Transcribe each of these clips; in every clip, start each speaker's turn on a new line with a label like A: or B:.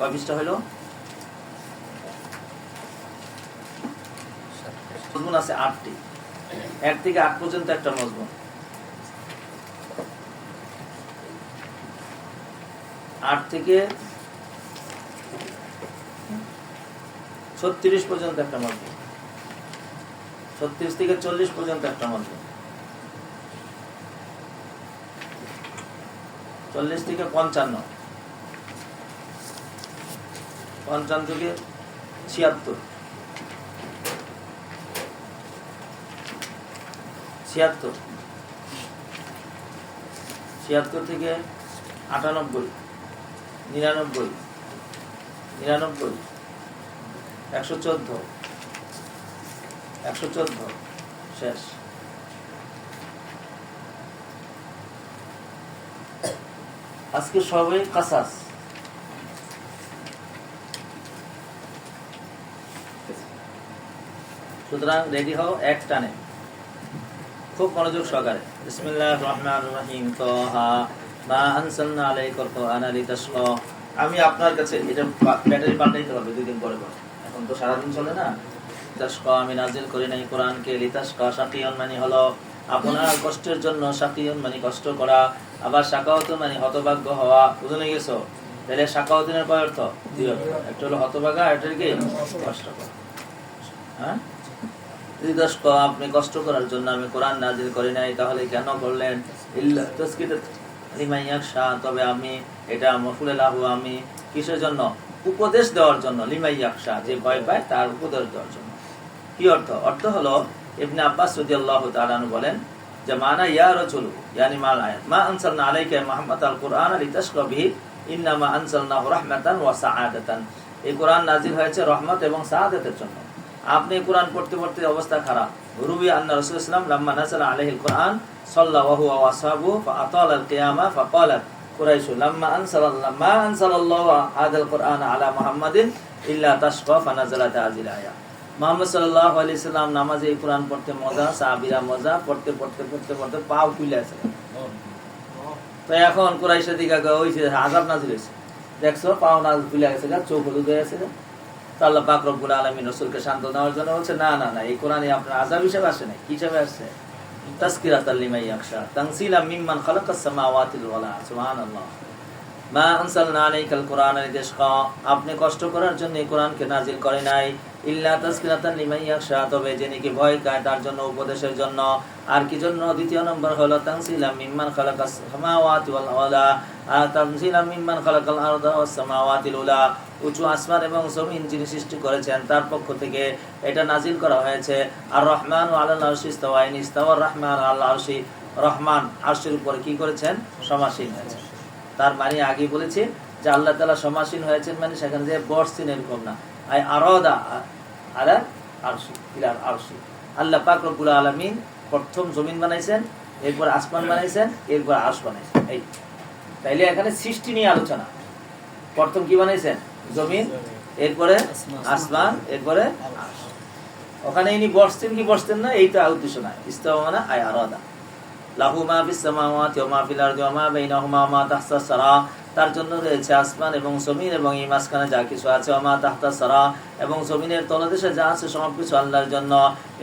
A: কয় পৃষ্ঠা হলো? মজমুন আছে 8টি, 1 থেকে 8 পর্যন্ত একটা মজমুন। 8 থেকে 36 পর্যন্ত একটা মজমুন, 36 থেকে 40 পর্যন্ত একটা মজমুন, 40 থেকে 55, 55 থেকে 76, 76, 76 থেকে 98, 99, 99, 114, 114 শেষ। আজকে সবাই কাসাস। সুতরাং রেডি হও, এক টানে, খুব মনোযোগ সহকারে। বিসমিল্লাহির রহমানির রহিম। তাহা মা আনসালনা আলাইকাল কুরআনা লিতাশকা। আমি আপনার কাছে, এটা ব্যাটারি পাল্টাইতে হবে 2 দিন পরে পরে, এখন তো সারাদিন চলে না। লিতাশকা, আমি নাজিল করি নাই কোরআনকে। লিতাশকা শাকিয়ুন মানে হলো আপনার কষ্টের জন্য, শাকিয়ুন মানে কষ্ট করা, আবার শাকাওয়াতুন মানে হতভাগ্য হওয়া। বুঝে গেছো? তাহলে শাকাওয়াতুনের কয় অর্থ? 2 অর্থ। একটা হলো হতভাগা, একটা কি কষ্ট করা। হ্যাঁ, লিতাশকা আপনি কষ্ট করার জন্য আমি কোরআন নাজিল করি নাই। তাহলে কেন করলেন? ইল্লা তাসকিতাত লিমান ইয়াখশা, তবে আমি এটা মফুলে লাহু, আমি কিসের জন্য? উপদেশ দেওয়ার জন্য। লিমান ইয়াখশা, যে ভয় পায় তার উপদেশ দেওয়ার জন্য। কি অর্থ? অর্থ হলো ইবনে আব্বাস রাদিয়াল্লাহু তাআলা আনহু বলেন যে মানা ইয়া রাজুল ইয়ানি মাল আয়াত মা আনসালনা আলাইকা মুহাম্মাদাল কুরআন লিতাশকা বিহি ইন্নামা আনসালনাহু রাহমাতান ওয়া সাআদাতান। এই কোরআন নাজিল হয়েছে রহমত এবং সাআদাতের জন্য। আপনি কোরআন পড়তে পড়তে অবস্থা খারাপ। রুবি আন্না রাসূলুল্লাহ সাল্লাল্লাহু আলাইহি ওয়াসাল্লাম লাম্মা নাযালা আলাইহিল কুরআন সাল্লাল্লাহু ওয়া আসহাবু ফাআতালা আল কিয়ামা ফাকালাত কুরাইশ লাম্মা আনসালাল্লাহু হাদাল কুরআন আলা মুহাম্মাদিন ইল্লা তাশকা ফানাযালাত হাযিল আয়াত। মুহাম্মদ সাল্লাল্লাহু আলাইহি ওয়াসাল্লাম নামাজে এই কোরআন পড়তে মজা, সাহাবীরা মজা, পড়তে পড়তে পড়তে পড়তে পাও ফুলে আছে। তো এখন কুরাইশের দিকে হইছে আযাব নাযিল হইছে, দেখছো পাও নাযিল ফুলে গেছে, চোখ হলুদ হয়ে আছে। তো আল্লাহ পাক রব্বুল আলামিন রাসূলকে শান্ত দেওয়ার জন্য বলছে না না না, এই কোরআনে আপনার আযাব হিসেবে আসে না। কি হিসেবে আসছে? তাসকিরাতাল লিমান ইয়াখশা, তানসিলাম মিম্মান খালাকাস সামাওয়াতি ওয়াল আরদ। সুবহানাল্লাহ। মা আনসালনা আলাইকাল কুরআনা লিতাশকা, আপনি কষ্ট করার জন্য এই কোরআনকে নাজিল করে নাই। ইল্লা তাসকিরাতাল লিমান ইয়াখশা, তবে যে নাকি ভয় পায় তার জন্য, উপদেশের জন্য। আর কি জন্য? দ্বিতীয় নম্বর হলো তানসিলাম মিম্মান খালাকাস সামাওয়াতি ওয়াল আরদ, আর তানসিলাম মিম্মান খালাকাল আরদ ওয়াস সামাওয়াতিল উলা, উঁচু আসমান এবং জমিন যিনি সৃষ্টি করেছেন তার পক্ষ থেকে এটা নাজিল করা হয়েছে। আর রহমান আলাল আরশি ইস্তাওয়া, ইস্তাওয়ার রহমান আলাল আরশি, রহমান আরশের উপরে কি করেছেন? সমাসীন হয়েছেন। তার মানে আগে বলেছি যে আল্লাহ তাআলা সমাসীন হয়েছেন, মানে সেখানে যে বসছেন এরকম না। আই আরাদা আলা আরশি ইলা আরশি। আল্লাহ পাক রব্বুল আলামিন প্রথম জমিন বানাইছেন, এরপর আসমান বানাইছেন, এরপর আরশ বানাইছেন। এই তাইলে এখানে সৃষ্টি নিয়ে আলোচনা। প্রথম কি বানাইছেন? জমিন, এরপরে আসমান, এরপরে আরশ। ওখানে ইনি বসছেন কি বসতেন না, এইটা উদ্দেশ্য না। ইস্তাওয়া মানে আই আরাদা। লাহু মা ফিস সামাওয়াতি ওয়া মা ফিল আরদি ওয়া মা বাইনাহুমা ওয়া মা তাহতাস সারা, তার জন্য রয়েছে আসমান এবং জমিন এবং এই মাঝখানে যা কিছু আছে। ওয়া মা তাহতাস সারা, এবং জমিনের তলদেশে যা আছে সবকিছু আল্লাহর জন্য।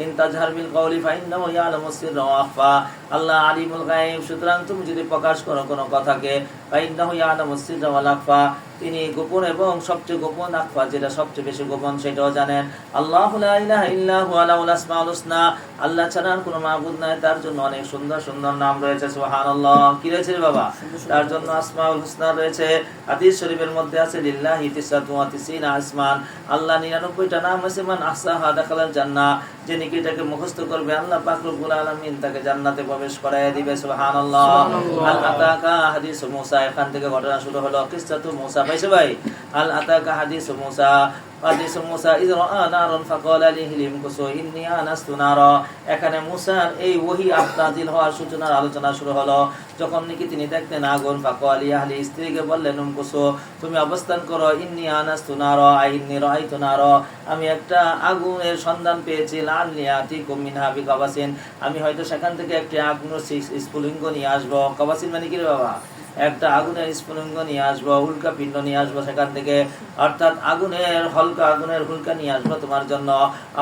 A: ইন তাজহার বিল কওলি ফাইন্নাহু ইয়ালামুস সিররা ওয়া আখফা, আল্লাহ আলিমুল গায়ব, সুতরাং তুমি যদি প্রকাশ করো কোনো কথাকে, ফাইন্নাহু ইয়ালামুস সিররা ওয়াল আখফা, তিনি গোপন এবং সবচেয়ে গোপন, আখফা যেটা সবচেয়ে বেশি গোপন সেটাও জানেন। আল্লাহু লা ইলাহা ইল্লা হুয়া লাহুল আসমাউল হুসনা, আল্লাহ ছাড়া আর কোনো মাবুদ নাই, তার জন্য অনেক সুন্দর সুন্দর নাম রয়েছে। সুবহানাল্লাহ। কি রয়েছে রে বাবা? তার জন্য আসমাউল হুসনা রয়েছে। হাদিস শরীফের মধ্যে আছে লিল্লাহি তিসআতু ওয়া তিসিনা আসমান, আল্লাহ 99টা নাম আছে। মান আহসাহা দাখালাল জান্নাহ, যে নাকি এটাকে মুখস্থ করবে আল্লাহ পাক রব্বুল আলামিন তাকে জান্নাতে প্রবেশ করায় দিবে। সুবহানাল্লাহ। আল আতাকা হাদিস মুসা, এখান থেকে ঘটনা শুরু হলো। কিসসাতু মুসা, পাইছো ভাই? আল আতাকা হাদিস মুসা, হাদিস মুসা ইয রাআ নারান ফাকালা লিহিম কুসু ইন্নী আনাস্তু নারা। এখানে মুসার এই ওহী নাযিল হওয়ার সূচনার আলোচনা শুরু হলো। যখন নাকি তিনি দেখতেন আগুন, ফাকালা আহলি, স্ত্রীকে বললেন কুসু, তুমি অবস্থান করো। ইন্নী আনাস্তু নারা, ইন্নী রাআইতু নারা, আমি একটা আগুনের সন্ধান পেয়েছি। লাআল্লি আতিকুম মিনহা বিকাবাসিন, আমি হয়তো সেখান থেকে একটি আগুনের স্ফুলিঙ্গ নিয়ে আসবো। কাবাসিন মানে কি রে বাবা? একটা আগুনের স্ফুলিঙ্গ নিয়ে আসবো, উল্কা পিণ্ড নিয়ে আসবো সেখান থেকে, অর্থাৎ আগুনের হুলকা নিয়ে আসবো তোমার জন্য।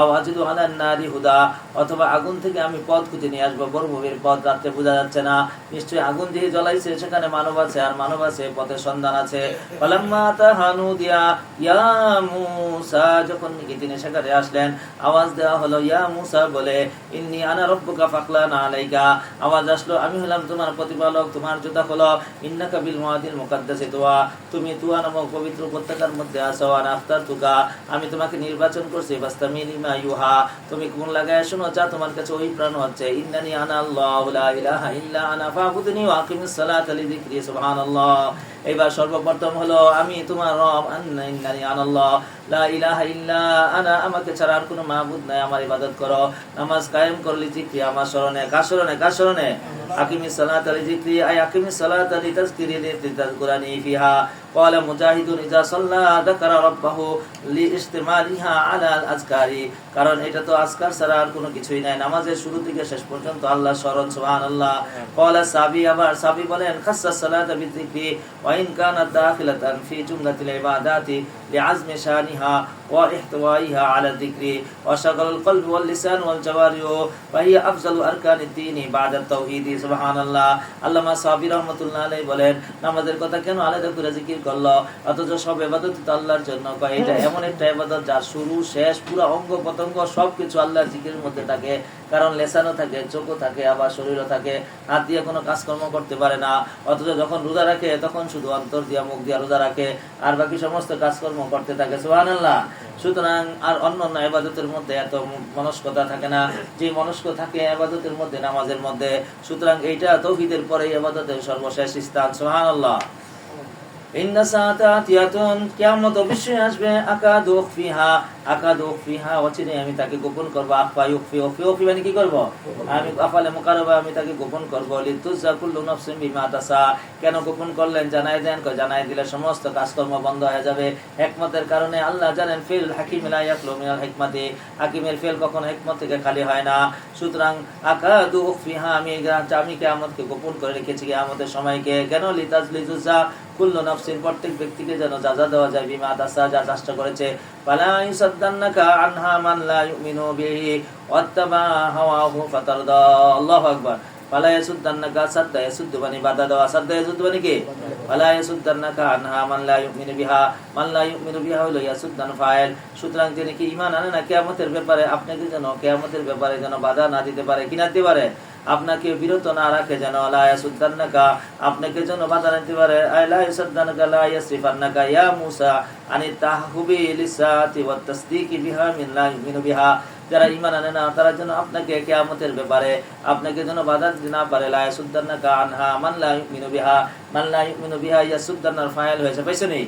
A: আওয়াজিদু আলান নারি হুদা, অথবা আগুন থেকে আমি পথ খুঁজে নিয়ে আসবো, মরুভূমির পথ, রাত্রে বোঝা যাচ্ছে না, নিশ্চয়ই আগুন দিয়ে জ্বলাইছে, সেখানে মানব আছে, আর মানব আছে, পথের সন্ধান আছে। ফালাম্মা তাহানু দিয়া ইয়া মূসা, যখন নাকি তিনি সেখানে আসলেন, আওয়াজ দেওয়া হলো ইয়া মূসা বলে, ইন্নী আনা রাব্বুকা ফাখলানা আলাইকা, আওয়াজ আসলো আমি হলাম তোমার প্রতিপালক, তোমার জুতা খোলো, ইন্নাকা বিল ওয়াদিল মুকাদ্দাসি তুয়া, তুমি তুয়া নামক পবিত্র উপত্যকার মধ্যে আছো, আর আফতারতুকা, আমি তোমাকে নির্বাচন করছি, বাস্তামি লিমা ইউহা, তুমি কোন লাগায় শোনো যা তোমার কাছে ওই প্রাণ হচ্ছে, ইন্নানি আনা আল্লাহু লা ইলাহা ইল্লা আনা ফাবুদনি ওয়া আকিমিস সালাতা লিযিকরি, সুবহানাল্লাহ। এবার সর্বপ্রথম হলো আমি তোমার রব, ইন্নানি আনা আল্লাহ লা ইলাহা ইল্লা আনা, আমাকে ছাড়া আর কোনো মাবুদ নাই, আমার ইবাদত করো, নামাজ কায়েম করো লিযিকরি, আমার স্মরণে, কার স্মরণে, আকিমিস সালাতা লিযিকরি, আই আকিমিস সালাতা লিতাযকিরি লিতাযকুরানি ফিহা। قال مجاهد إذا صلى ذكر ربه لاستعمالها على الأذكار, কারণ এটা তো আজকার ছাড়া আর কোনো কিছুই নাই, নামাজের শুরু থেকে শেষ পর্যন্ত আল্লাহর স্মরণ, সুবহানাল্লাহ। قال সাবি বলেন খাসাস সালাতা বিযিকরি ওয়া ইন কানাত দাখিলাতান ফি জুমলাতিল ইবাদাতি লিআজমি শানিহা ওয়া ইহতিওয়াইহা আলা যিকরি ওয়া শাগালুল কলবি ওয়াল লিসান ওয়াল জাওয়ারিহ ওয়া হিয়া আফজালু আরকানিদ দ্বীনি বা'দা তাওহীদ, সুবহানাল্লাহ। আল্লামা সাবি রাহমাতুল্লাহ আলাইহি বলেন, নামাজের কথা কেন আলাদা করে জিকির করলো, অথচ সব ইবাদত তো আল্লাহর জন্য। এটা এমন একটা ইবাদত যার শুরু শেষ পুরো অঙ্গ প্রত্যঙ্গ সবকিছু আল্লাহর জিকিরের মধ্যে থাকে, কারণ লেসানও থাকে, চোখও থাকে, আবার শরীরও থাকে, হাত দিয়ে কোনো কাজকর্ম করতে পারে না, অথচ যখন রোজা রাখে তখন শুধু অন্তর দিয়া মুখ দিয়া রোজা রাখে, আর বাকি সমস্ত কাজকর্ম করতে থাকে, সুবহানাল্লাহ। সুতরাং আর অন্যান্য ইবাদতের মধ্যে এত মনস্কতা থাকে না, যে মনস্ক থাকে ইবাদতের মধ্যে, নামাজের মধ্যে। সুতরাং এইটা তাওহীদের পরে ইবাদতের সর্বশেষ স্থান, সুবহানাল্লাহ। ইন্না সাআতা আতিয়াতুন, কিয়ামত অবশ্যই আসবে, আকাদু উখফিহা, অচিরে আমি তাকে গোপন করব, আখফা ইউখফি মানে কি করব, আমি আফালে মুকাররবা, আমি তাকে গোপন করব, লিতুজা কুল্লু নাফসিন বিমা তাসা, কেন গোপন করলেন, জানাই দেন, জানাই দিলে সমস্ত কাজকর্ম বন্ধ হয়ে যাবে, হিকমতের কারণে। আল্লাহ জানেন ফিল হাকিম লা ইয়াখলু মিনাল হিকমতি, হাকিমের ফেল কখনো হিকমত থেকে খালি হয় না। সুতরাং আকাদু উখফিহা, আমি কিয়ামতকে গোপন করে রেখেছি, কিয়ামতের সময়কে, কেন, লিতুজা কুল্লু নাফসিন, প্রত্যেক ব্যক্তিকে যেন যাজা দেওয়া যায়, বিমা তাসা, যা চেষ্টা করেছে, ফালা ইউসাদ্দান্নাকা আনহা মান লা ইউমিনু বিহি ওয়াত্তাবা হাওয়াহু ফাতারদা, আল্লাহু আকবার। ফালা ইয়াসুদ্দান্নাকা, সাদ্দা ইয়াসুদ্দু মানে বাধা দেওয়া, সাদ্দা ইয়াসুদ্দু মানে কি, ফালা ইয়াসুদ্দান্নাকা আনহা মান লা ইউমিনু বিহা, মান লা ইউমিনু বিহা হলো ইয়াসুদ্দান ফাইল। সুতরাং যিনি কি ঈমান আনে না কিয়ামতের ব্যাপারে, আপনাকে যেন কিয়ামতের ব্যাপারে যেন বাধা না দিতে পারে, কি না দিতে পারে, আপনাকে বিরত না রাখে, যেন লা ইয়াসুদ্দান্নাকা, আপনাকে যেন বাধা দিতে পারে, লা ইয়াসুদ্দান্নাকা লা ইয়াসরিফান্নাকা ইয়া মূসা আনি তাহবি লিসাতি ওয়াত তাসদীকি বিহা মিন লা ইউমিনু বিহা, যারা ঈমান আনে না তারা যেন আপনাকে কিয়ামতের ব্যাপারে আপনাকে যেন বাধা দিতে না পারে, লা ইয়াসুদ্দান্নাকা আনহা মান লা ইউমিনু বিহা, মান লা ইউমিনু বিহা ইয়াসুদ্দান্নার ফাইল হয়েছে, পাইছো নি,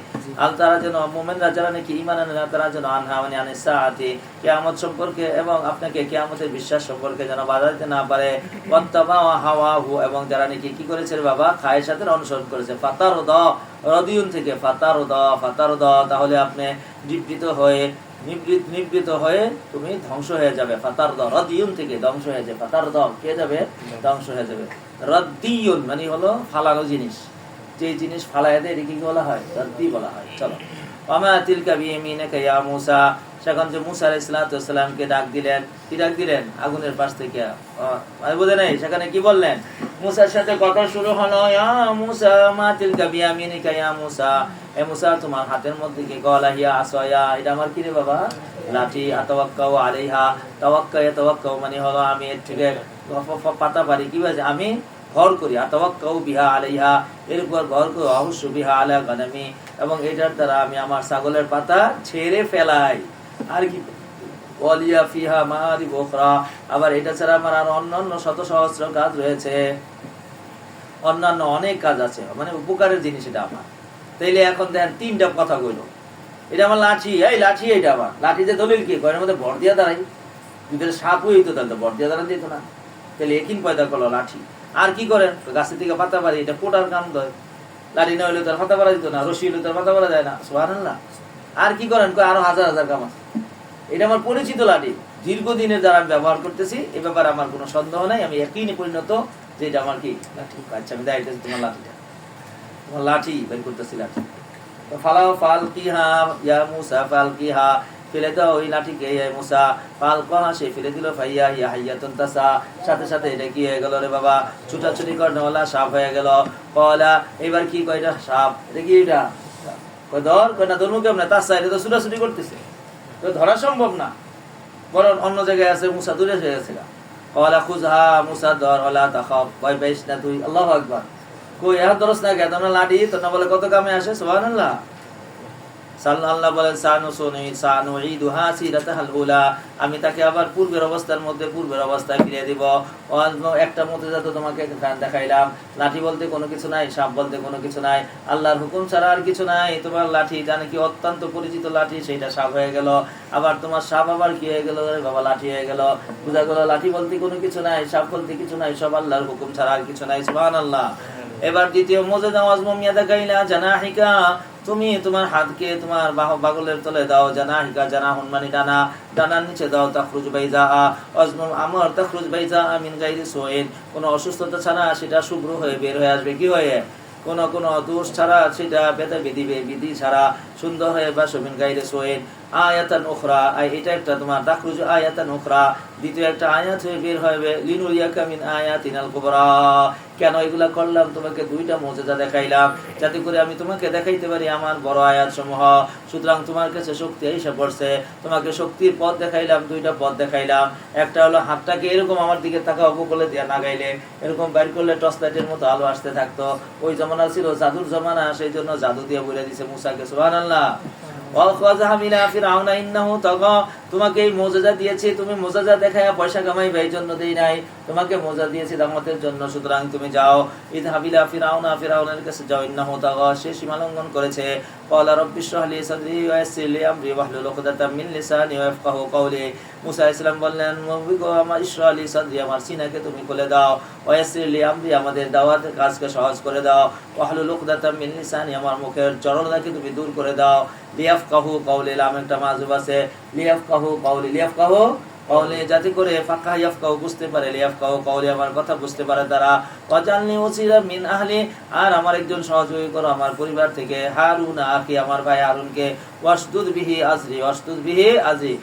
A: আর তারা যেন মুমিনরা যারা নাকি ঈমান আনে না তারা যেন আনহা মানে আনিস সাআতি, কিয়ামত সম্পর্কে এবং আপনাকে কিয়ামতের বিশ্বাস সম্পর্কে যেন বাধা দিতে না পারে, ওয়াত্তাবা হাওয়াহু, এবং যারা নাকি কি করেছে বাবা, খায়েশাতের অনুসরণ করেছে, ফাতারদা, রদিউন থেকে ফাতারদা, তাহলে আপনি নিবৃত হয়ে তুমি ধ্বংস হয়ে যাবে, ফাতারদা, রদিউন থেকে ধ্বংস হয়ে যাবে, ফাতারদা কে যাবে, ধ্বংস হয়ে যাবে। রদ্দিউন মানে হলো ফালানো জিনিস, যে জিনিস ফালায় দেয় এটাকে কি বলা হয়, রদ্দি বলা হয়। চলো, ওয়ামা তিলকা বিয়ামিনিকা ইয়া মূসা, সেখান যে মূসা আলাইহিস সালামকে ডাক দিলেন, কি ডাক দিলেন, আগুনের পাশ থেকে, বুঝে নাই, সেখানে কি বললেন, মূসার সাথে কথা শুরু হলো, ইয়া মূসা মা তিলকা বিয়ামিনিকা ইয়া মূসা, এ মূসা তোমার হাতের মধ্যে কি, কলা হিয়া আসয়া, এটা আমার কি রে বাবা, লাঠি, আতাওয়াক্কাউ আলাইহা, তাওয়াক্কাউ মানে হলো আমি এর থেকে পাতা পারি, কি বলছে, আমি ভর করি, আতাওয়াক্কাউ বিহা আলাইহা, এর উপর ভর করি, আহুসু বিহা আলা গানামি, এবং এটার দ্বারা আমি আমার ছাগলের পাতা ছেড়ে ফেলাই, আর কি, ওয়ালিয়া ফিহা মাআরিব উখরা, আবার এটা ছাড়া আমার আর অন্যান্য শত সহস্র কাজ রয়েছে, অন্যান্য অনেক কাজ আছে, মানে উপকারের জিনিস এটা আমার। তাইলে এখন দেখেন তিনটা কথা কইলো, এটা আমার লাঠি, এই লাঠি, এটা আমার লাঠিতে দলিল কি, ঘরের মধ্যে ভর দিয়া দাঁড়াই, যদি সাপ হইতো তাহলে ভর দিয়া দাঁড়ান দিত না, তাহলে একিন পয়দা করলো লাঠি। আর কি করেন, গাছের থেকে পাতা পারি, এটা কোটার কাম দেয়, লাঠি না হইলে তার পাতা পারা দিত না, রশি হইলে তার পাতা পারা যায় না, সুবহানাল্লাহ। আর কি করেন, আরো হাজার হাজার কাম আছে, এটা আমার পরিচিত লাঠি, দীর্ঘদিনের দ্বারা আমি ব্যবহার করতেছি, এ ব্যাপারে আমার কোনো সন্দেহ নাই, আমি একই পরিণত যে এটা আমার কি লাঠি। আচ্ছা আমি দেখাইতেছি তোমার লাঠিটা, তোমার লাঠি বের করতেছি, লাঠি। ফালাও ফালকিহা ইয়া মুসা ফালকিহা, ফেলে দাও ওই লাঠিকে হে মুসা। ফালকাহা, সে ফেলে দিল। ফাইয়া হিয়া হাইয়াতুন তাসা, সাথে সাথে এটা কি হয়ে গেল রে বাবা, ছুটাছুটি করনেওয়ালা সাপ হয়ে গেল। কলা, এবার কি কয়, এটা সাপ, এটা কি, এটা কয় ধর, কয় না ধরমু কেমন, তাসা এটা তো ছুটাছুটি করতেছে, তো ধরা সম্ভব না, বরং অন্য জায়গায় আছে, মুসা দূরে হয়ে গেছে। কলা খুজহা, মুসা ধর, ওয়ালা তাখাফ, ভয় পাইস না তুই। আল্লাহু আকবার। কই এত দরস না কেন, তোমরা লাঠি তো না বলে কত কামে আসে, সুবহানাল্লাহ। আল্লাহ বলেন সানুঈদুহা সিরাতাহাল উলা, আমি তাকে আবার পূর্বের অবস্থার মধ্যে, পূর্বের অবস্থায় ফিরিয়ে দিব। একটা মুজিজা তো তোমাকে দেখাইলাম, লাঠি বলতে কোনো কিছু নাই, সাপ বলতে কোনো কিছু নাই, আল্লাহর হুকুম ছাড়া আর কিছু নাই। তোমার লাঠি জানে কি অত্যন্ত পরিচিত লাঠি, সেইটা সাপ হয়ে গেল। আবার তোমার সাপ আবার কি হয়ে গেল বাবা, লাঠি হয়ে গেল। বুঝা গেল লাঠি বলতে কোনো কিছু নাই, সাপ বলতে কিছু নাই, সব আল্লাহর হুকুম ছাড়া আর কিছু নাই। সুবহানাল্লাহ। এবার দ্বিতীয় মুজিজা আজমিয়া দেখাইলা, জানাহিকা, তুমি তোমার হাতকে তোমার বাগলের তলে দাও। জানাহিকা, জানাহুন মানে ডানা, ডানার নিচে দাও। তাখরুজ বাইজা আজমুম আমর, তাখরুজ বাইজা মিন গায়রি সুইন, কোন অসুস্থতা ছাড়া সেটা শুভ্র হয়ে বের হয়ে আসবে, কি হয়ে, কোন কোন দোষ ছাড়া সেটা বেদা বিধি ছাড়া সুন্দর হয়ে বা মিন গায়রি সুইন। আয়াতান উখরা, এটা একটা তোমার তাখরুজ আয়াতান উখরা, দ্বিতীয় একটা আয়াত হয়ে বের হবে। লিনুরিয়াকা মিন আয়াতিনাল কুবরা, কেন এগুলা করলাম, তোমাকে দুইটা মুজিজা দেখাইলাম, যাতে করে আমি তোমাকে দেখাইতে পারি আমার বড় আয়াত সমূহ। সুতরাং তোমার কাছে শক্তি এসে পড়ছে, তোমাকে শক্তির পথ দেখাইলাম, দুইটা পথ দেখাইলাম। একটা হলো হাতটাকে এরকম আমার দিকে তাকাও, বলে দিয়া না গাইলে এরকম বাইর করলে টর্চ লাইটের মতো আলো আসতে থাকতো। ওই জমানা ছিল জাদুর জমানা, সেই জন্য জাদু দিয়ে বলে দিছে মুসাকে। সুবহানাল্লাহ। তোমাকে এই মুজিজা দিয়েছি, তুমি মুজিজা দেখায়া পয়সা কামাইবে, এই জন্য দেই নাই, তোমাকে মুজিজা দিয়েছি দাওয়াতের জন্য। সুতরাং তুমি যাও, ইযহাবিলা ফিরাউনা, ফিরাউনের কাছে যাও, ইন্নাহু তাগা, সে সীমা লঙ্ঘন করেছে। ক্বালা রাব্বি ইশরাহ লি সাদরি ওয়া ইয়াসসির লি আমরি ওয়াহলুল উকদাতাম মিন লিসানি ইয়াফকাহু কওলি। মুসা আলাইহিস সালাম বললেন, আমার ইশরাহ লি সাদরি, আমার সিনাকে তুমি খুলে দাও, ওয়া ইয়াসসির লি আমরি, আমাদের দাওয়াতের কাজকে সহজ করে দাও, ওয়াহলুল উকদাতাম মিন লিসানি, আমার মুখের জড়তাকে তুমি দূর করে দাও। লিয়াফকাহু কওলি, লাম একটা মাযুব আছে, লিয়াফকাহু কওলি, লিয়াফকাহু কওলি, যাতে করে ফাকাহ ইয়াফকাহু বুঝতে পারে, লিয়াফকাহু কওলি আমার কথা বুঝতে পারে তারা। ওয়াজালনি ওয়াসিরা মিন আহলি, আর আমার একজন সহযোগী করো আমার পরিবার থেকে, হারুন আখি, আমার ভাই হারুনকে, ওয়াশদুদ বিহি আজরি, ওয়াশদুদ বিহি আজরি,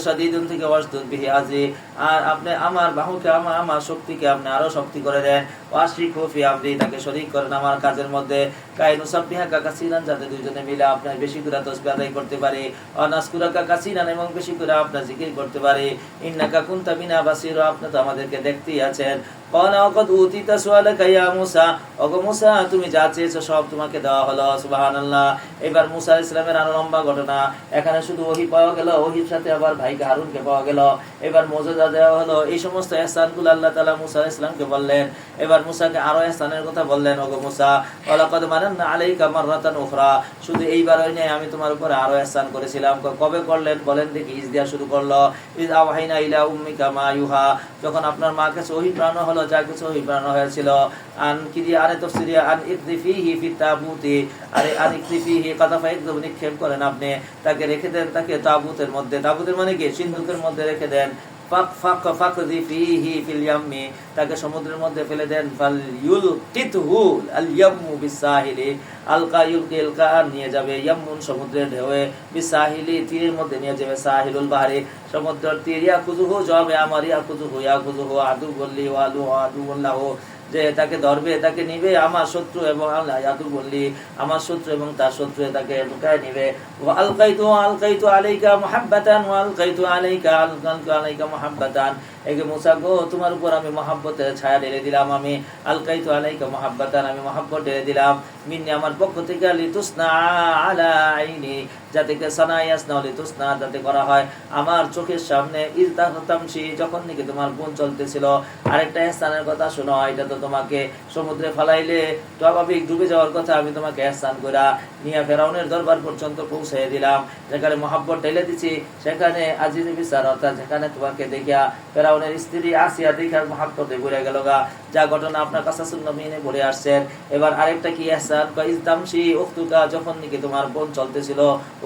A: শাদীদুন থেকে ওয়াশদুদ বিহি আজরি, আর আপনি আমার বাহুকে, আমার শক্তিকে আপনি আরো শক্তি করে দেন। ওয়াশরিকহু ফি আমরি, তাকে শরীক করেন আমার কাজের মধ্যে। কাইনুসাব্বিহাকা কাসীরান, যাতে দুইজনে মিলে আপনার বেশি করে তাসবিহ আদায় করতে পারে। ওয়া নাসকুরাকা কাসীরান, এবং বেশি করে আপনার জিকির করতে পারে। ইন্নাকা কুনতা বিনা বাসীরা, আপনি তো আমাদেরকে দেখতেই আছেন। ক্বালা ওয়াকাদ উতিতা সুআলাকা ইয়া মূসা, ওগো মূসা তুমি যা চেয়েছো সব তোমাকে দেওয়া হলো। সুবহানাল্লাহ। এবার মূসা আলাইহিস সালামের আরো লম্বা ঘটনা, এখানে শুধু ওহী পাওয়া গেল, ওহীর সাথে আবার ভাইকে হারুনকে পাওয়া গেল। এবার মুজিজা দেওয়া হলো, এই সমস্ত ইহসানগুলো আল্লাহ তাআলা মূসা আলাইহিস সালামকে বললেন। এবার মূসাকে আরো ইহসানের কথা বললেন, ওগো মূসা ওয়ালাকাদ মানান্না আলাইকা মাররাতান উখরা, শুধু এইবারই নয়, আমি তোমার উপরে আরো ইহসান করেছিলাম। কবে করলেন বলেন দেখি। ইজ দিয়া শুরু করলো, ইজ আওহাইনা ইলা উম্মিকা মা ইউহা, যখন আপনার মা কাছে ওহী প্রানো হলো, যা কিছু ওহী প্রানো হয়েছিল। আন কিদি আরে তাফসিরিয়া আন ইকদিফিহি ফি তাবুতি, আরে আন ইকদিফিহি কাযাফা, একদম নিক্ষেপ করেন আপনি, তাকে রেখে দেন, তাকে তাবুতের মধ্যে, তাবুতের মানে কি, সিন্ধুকের মধ্যে রেখে দেন। তাকে সমুদ্রের মধ্যে ফেলে দেন। নিয়ে যাবে ইয়ামুন, সমুদ্রের ঢেউয়ে, বিসাহিলি, তীরের মধ্যে নিয়ে যাবে, সাহিলুল বাহরি, সমুদ্রের তীর, ইয়াকুযুহু যাবে আমার, ইয়াকুযুহু আদু বললি ওয়ালু আদু বললাহু, যে তাকে ধরবে, তাকে নিবে আমার শত্রু এবং আল্লাহ, ইয়াদু বললি আমার শত্রু এবং তার শত্রু তাকে লুকায় নিবে। ওয়া আলকাইতু আলাইকা মুহাব্বাতান, ওয়া আলকাইতু আলাইকা মুহাব্বাতান, একে মূসা গো তোমার উপর আমি মহব্বতের ছায়া ঢেলে দিলাম, আমি আলকাইতু আলাইকা মুহাব্বাতান, আমি মহব্বত ঢেলে দিলাম, মিন্নি আমার পক্ষ থেকে, লিতুসনা আলা আইনি, যাতে সানায়াসনা লিতুসনা, যাতে করা হয় আমার চোখের সামনে। ইলতাহতামশি, যখন নাকি তোমার বোন চলতেছিল। আরেকটা ইহসানের কথা শোনো, এটা তো তোমাকে সমুদ্রে ফালাইলে স্বাভাবিক ডুবে যাওয়ার কথা, আমি তোমাকে ইহসান কইরা নিয়ে ফেরাউনের দরবার পর্যন্ত পৌঁছে দিলাম, যেখানে মহব্বত ঢেলে দিছি, সেখানে আজিজ বিচার, অর্থাৎ যেখানে তোমাকে দেখিয়া ফেরাউনের স্ত্রী আসিয়া দেখার মহব্বতে ঘুরে গেল গা, যা ঘটনা আপনার কাসাসুন নবীনে পড়ে আসছেন। এবার আরেকটা কি ইহসান, ইজতামশি উখতুকা, যখন নাকি তোমার বোন চলতেছিল,